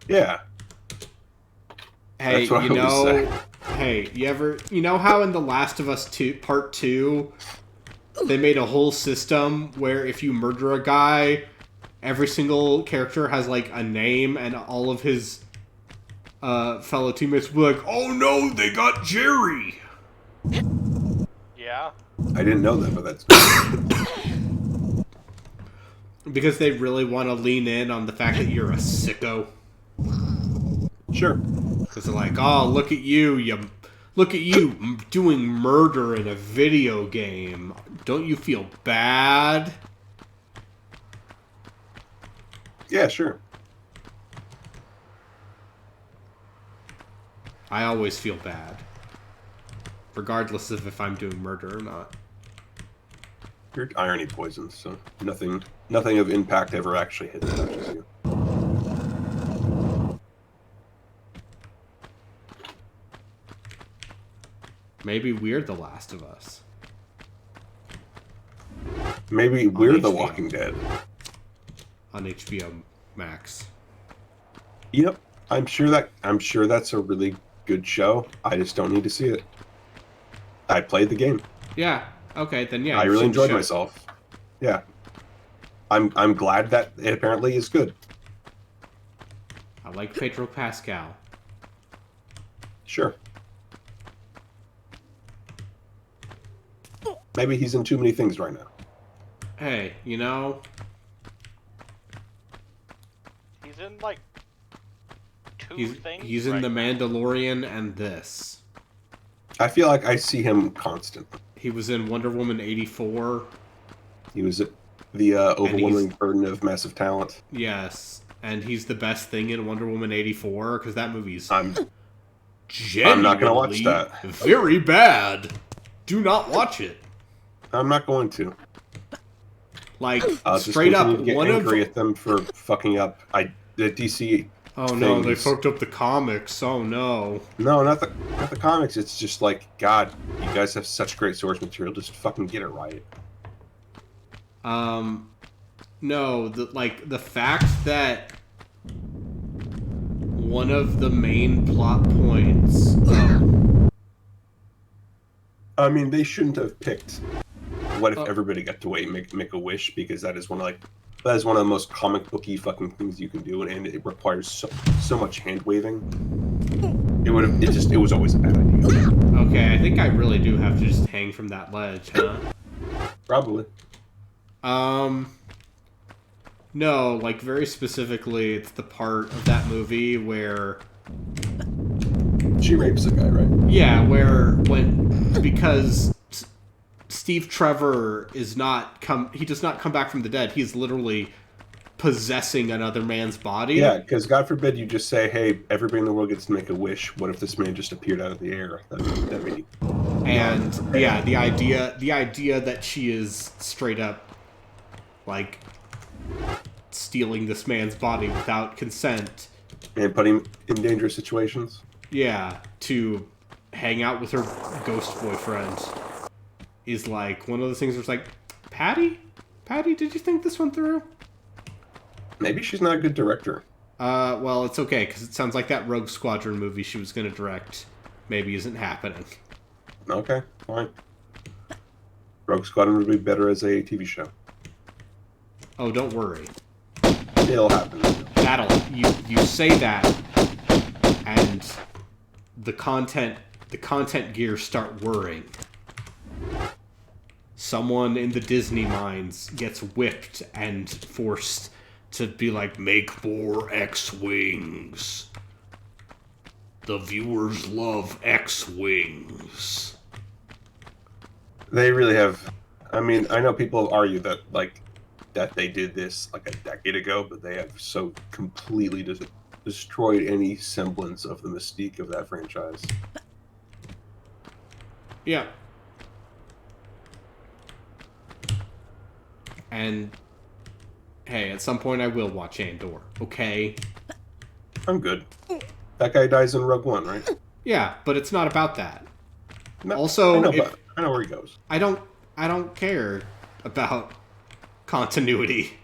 Yeah. Hey, That's what I would say. Hey, you know how in The Last of Us 2 Part 2 they made a whole system where if you murder a guy, every single character has like a name and all of his fellow teammates will be like, "Oh no, they got Jerry." Yeah. I didn't know that, but that's Because they really want to lean in on the fact that you're a sicko. sure. Because they're like, "Oh, look at you doing murder in a video game. Don't you feel bad?" Yeah, sure. I always feel bad. Regardless of if I'm doing murder or not. You're irony poisoned, so nothing of impact ever actually hit and touches you. Maybe we're The Last of Us. Maybe we're The HBO. Walking Dead. On HBO Max. Yep. I'm sure that's a really good show. I just don't need to see it. I played the game. Yeah. Okay, then yeah. I you really should enjoyed show. myself. Yeah. I'm glad that it apparently is good. I like Pedro Pascal. Sure. Maybe he's in too many things right now. Hey, you know, He's in like two things. he's in right The now. Mandalorian and this. I feel like I see him constantly. He was in Wonder Woman 84. He was the overwhelming he's- burden of massive talent. Yes. And he's the best thing in Wonder Woman 84 because that movie's I'm genuinely not gonna watch that. very bad. Do not watch it. not going to. Like, I'll just straight up, continue to get one angry of... at them for fucking up the DC. Oh no, they things. fucked up the comics. Oh no. No, not the comics. It's just like, God, you guys have such great source material. Just fucking get it right. No, the fact that one of the main plot points. I mean, they shouldn't have picked. What if everybody got to make a wish? Because that is one of the most comic booky fucking things you can do, and it requires so much hand waving. It was always a bad idea. Okay, I think I really do have to just hang from that ledge, huh? Probably. No, like very specifically, it's the part of that movie where, She rapes a guy, right? yeah, because Steve Trevor he does not come back from the dead. He's literally possessing another man's body. Yeah, because God forbid you just say, "Hey, everybody in the world gets to make a wish." What if this man just appeared out of the air? That'd be And yeah, the idea that she is straight up like stealing this man's body without consent. and put him in dangerous situations. Yeah, to hang out with her ghost boyfriend is like one of those things where it's like, Patty, did you think this one through? Maybe she's not a good director. Well, it's okay, because it sounds like that Rogue Squadron movie she was going to direct maybe isn't happening. Okay, fine. Rogue Squadron would be better as a TV show. Oh, don't worry. It'll happen. You say that, and the content gears start whirring. Someone in the Disney minds gets whipped and forced to be like, make more X-Wings. The viewers love X-Wings. They really have. I mean, I know people argue that that they did this like a decade ago, but they have so completely destroyed any semblance of the mystique of that franchise. Yeah. And hey, at some point I will watch Andor, okay? I'm good. That guy dies in Rogue One, right? Yeah, but it's not about that. No, Also, I know where he goes. I don't care about continuity.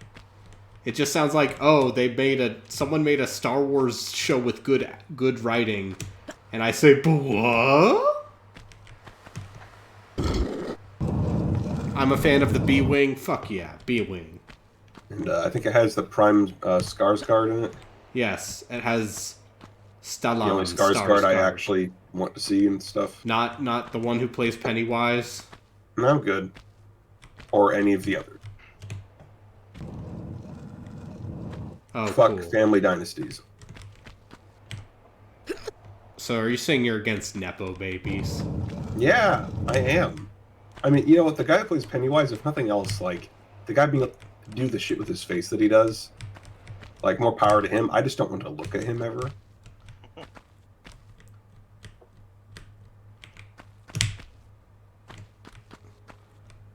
It just sounds like, oh, someone made a Star Wars show with good writing, and I say, but what? I'm a fan of the B-Wing. Fuck yeah, B-Wing. And I think it has the Prime Skarsgård in it. Yes, it has Stellan The only Skarsgård I actually want to see and stuff. Not the one who plays Pennywise. No, I'm good. Or any of the others. Oh, Fuck cool. family dynasties. So are you saying you're against Nepo babies? Yeah, I am. I mean, you know what? The guy that plays Pennywise, if nothing else, like, the guy being able to do the shit with his face that he does, like, more power to him. I just don't want to look at him ever.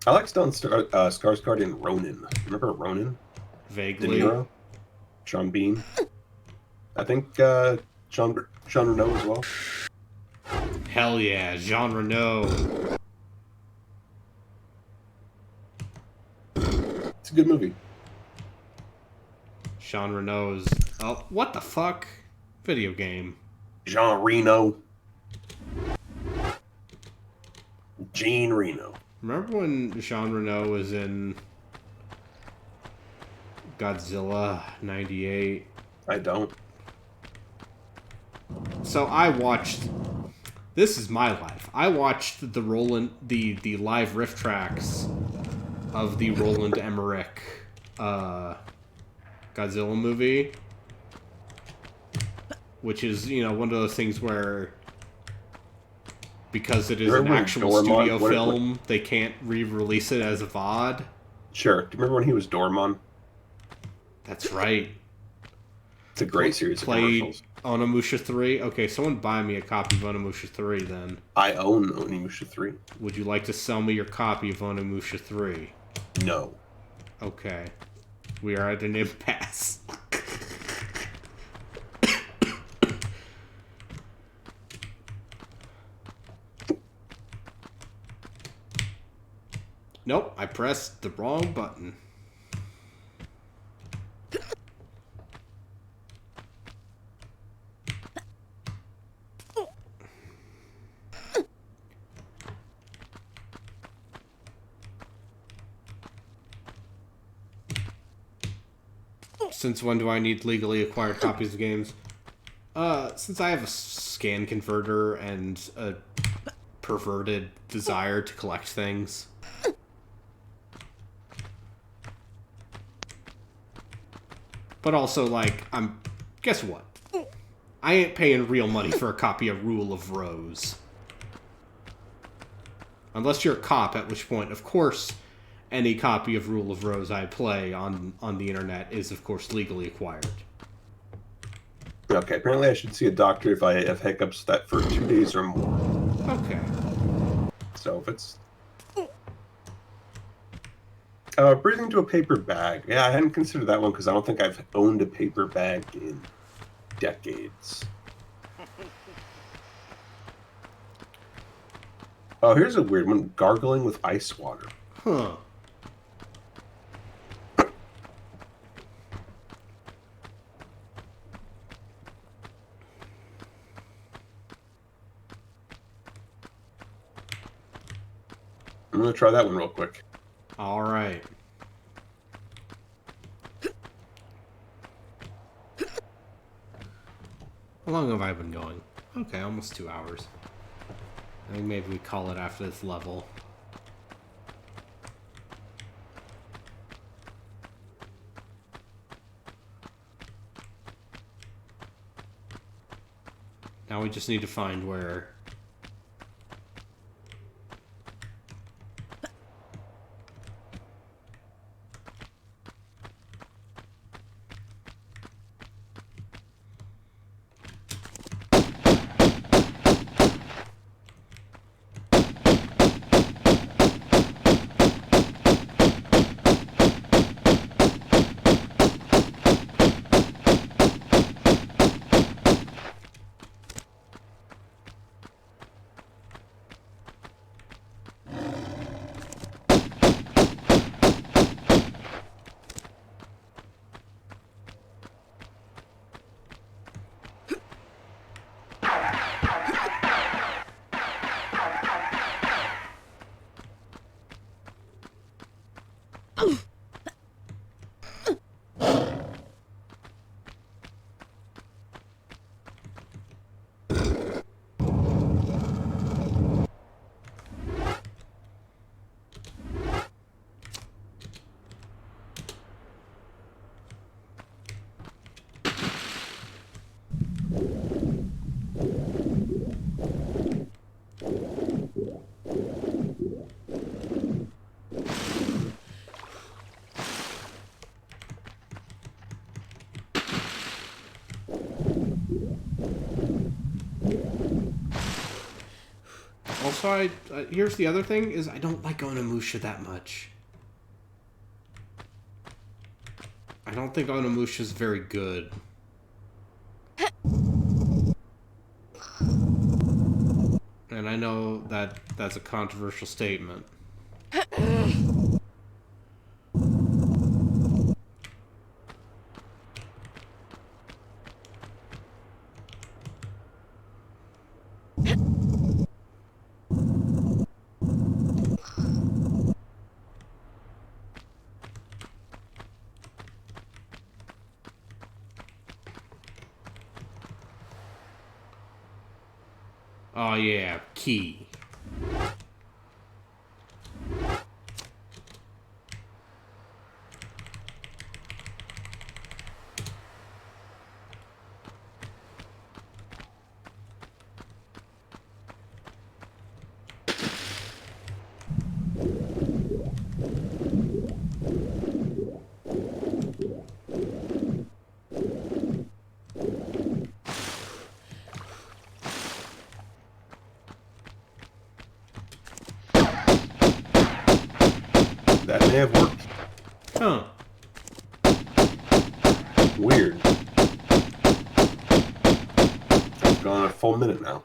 I like Stellan Skarsgård in Ronin. Remember Ronin? Vaguely. De Niro? Sean Bean? I think Jean Reno as well. Hell yeah, Jean Reno. It's a good movie. Jean Reno's... Oh, what the fuck? Video game. Jean Reno. Jean Reno. Remember when Jean Reno was in Godzilla 98? I don't. So I watched... This is my life. I watched the live riff tracks of the Roland Emmerich Godzilla movie, which is, you know, one of those things where, because it is an actual studio film, they can't re-release it as a VOD. Sure. Do you remember when he was Dormon? That's right. It's a great series of commercials. Onimusha 3? Okay, someone buy me a copy of Onimusha 3 then. I own Onimusha 3. Would you like to sell me your copy of Onimusha 3? No. Okay. We are at an impasse. Nope, I pressed the wrong button. Since when do I need legally acquired copies of games? Since I have a scan converter and a perverted desire to collect things. But also, like, guess what? I ain't paying real money for a copy of Rule of Rose. Unless you're a cop, at which point, of course, any copy of Rule of Rose I play on the internet is, of course, legally acquired. Okay, apparently I should see a doctor if I have hiccups that for 2 days or more. Okay. So if it's... breathing into a paper bag. Yeah, I hadn't considered that one because I don't think I've owned a paper bag in decades. Oh, here's a weird one. Gargling with ice water. Huh. I'm going to try that one real quick. All right. How long have I been going? Okay, almost 2 hours. I think maybe we call it after this level. Now we just need to find where... Also, here's the other thing, is I don't like Onimusha that much. I don't think Onimusha's very good. And I know that that's a controversial statement. Oh yeah, key. That may have worked. Huh. Weird. It's gone a full minute now.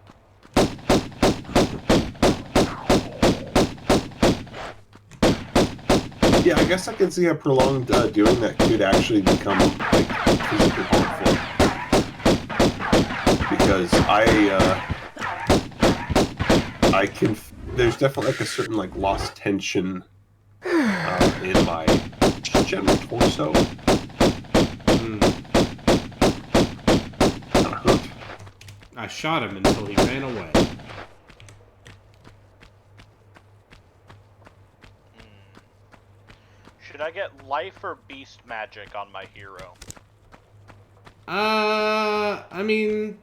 Yeah, I guess I can see how prolonged doing that could actually become like physically harmful. Because I can. There's definitely like a certain like lost tension in my general torso. Kind of hurt. I shot him until he ran away. Should I get life or beast magic on my hero? I mean,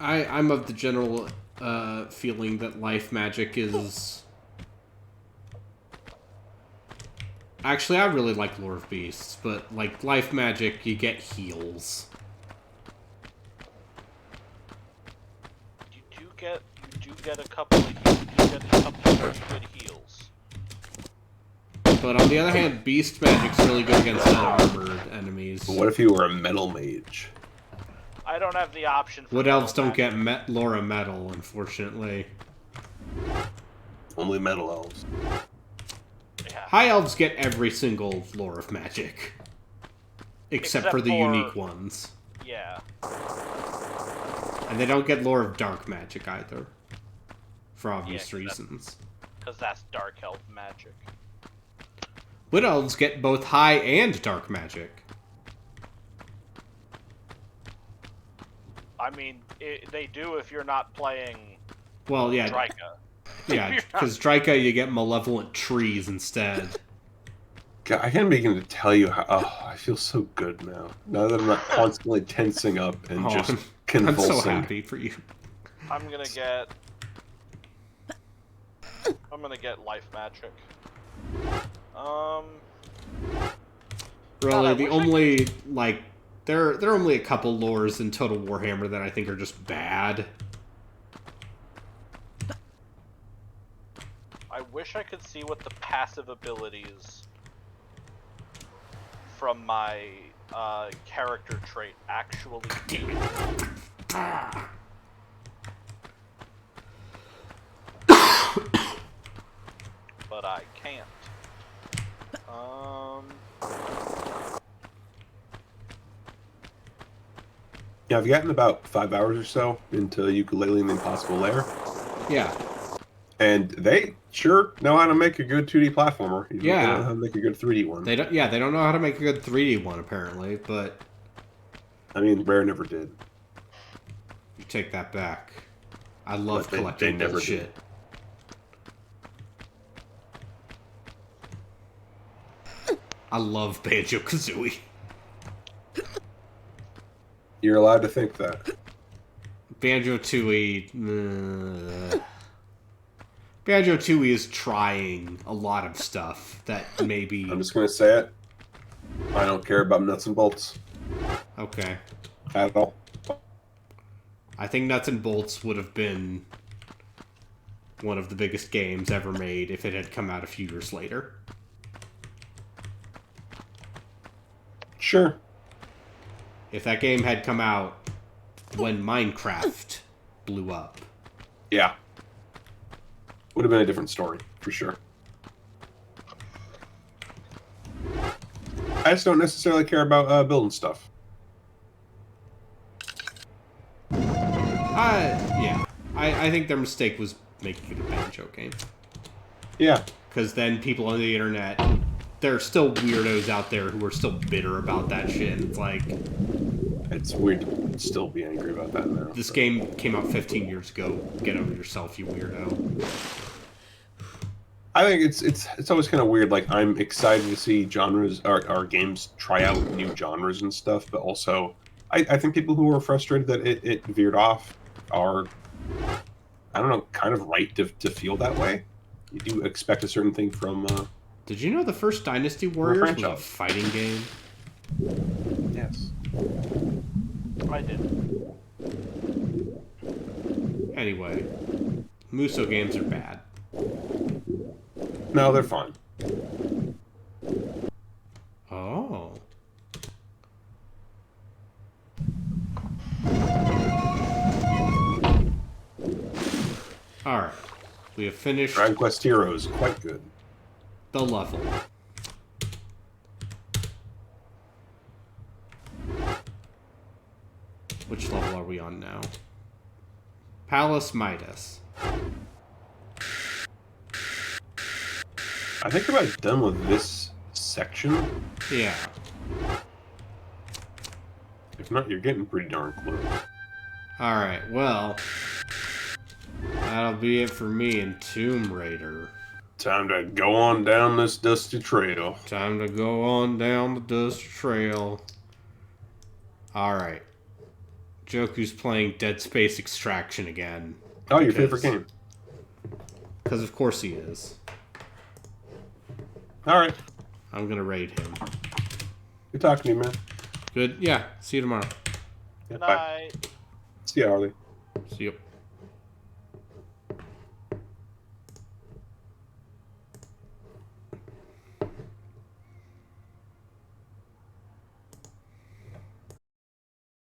I'm of the general feeling that life magic is... Actually, I really like Lore of Beasts, but like life magic, you get heals. You do get a couple of good heals. But on the other hand, beast magic's really good against non-armored enemies. But what if you were a metal mage? I don't have the option for Wood elves don't magic. get Laura metal, unfortunately. Only metal elves. Yeah. High elves get every single lore of magic. Except for the unique ones. Yeah. And they don't get lore of dark magic either. For obvious reasons. Because that's dark elf magic. Wood elves get both high and dark magic. I mean, they do if you're not playing. Well, yeah. Dryka. Yeah, because Dryka, you get malevolent trees instead. God, I can't begin to tell you how. Oh, I feel so good now. Now that I'm not constantly tensing up and just convulsing. I'm so happy for you. I'm gonna get life magic. Really, God, the only like there are only a couple lores in Total Warhammer that I think are just bad. I wish I could see what the passive abilities from my character trait actually do. But I can't. Yeah, I've gotten about 5 hours or so into Ukulele and the Impossible Lair. Yeah. And they sure know how to make a good 2D platformer. They don't know how to make a good 3D one. They don't know how to make a good 3D one apparently, but I mean, Rare never did. You take that back. I love collecting bullshit. I love Banjo-Kazooie. You're allowed to think that. Banjo-Tooie is trying a lot of stuff that maybe... I'm just going to say it. I don't care about nuts and bolts. Okay. At all. I think Nuts and Bolts would have been one of the biggest games ever made if it had come out a few years later. Sure. If that game had come out when Minecraft blew up. Yeah. Would have been a different story, for sure. I just don't necessarily care about building stuff. I think their mistake was making it a Banjo game. Yeah. Because then people on the internet, there are still weirdos out there who are still bitter about that shit. It's like... It's weird to still be angry about that now. This game came out 15 years ago. Get over yourself, you weirdo. I think it's always kind of weird. Like, I'm excited to see genres, our games try out new genres and stuff, but also I think people who are frustrated that it veered off are, I don't know, kind of right to feel that way. You do expect a certain thing from... Did you know the first Dynasty Warriors was a fighting game? Yes. I did. Anyway, Muso games are bad. No, they're fine. Oh. Alright. We have finished... Dragon Quest Heroes, quite good. The level. Which level are we on now? Palace Midas. I think I'm about done with this section. Yeah. If not, you're getting pretty darn close. Alright, well... That'll be it for me in Tomb Raider. Time to go on down this dusty trail. Time to go on down the dusty trail. Alright. Joku's playing Dead Space Extraction again. Oh, your favorite game. Because of course he is. Alright. I'm gonna raid him. Good talking to you, man. Good, yeah. See you tomorrow. Yeah, Good night. See you, Harley. See you.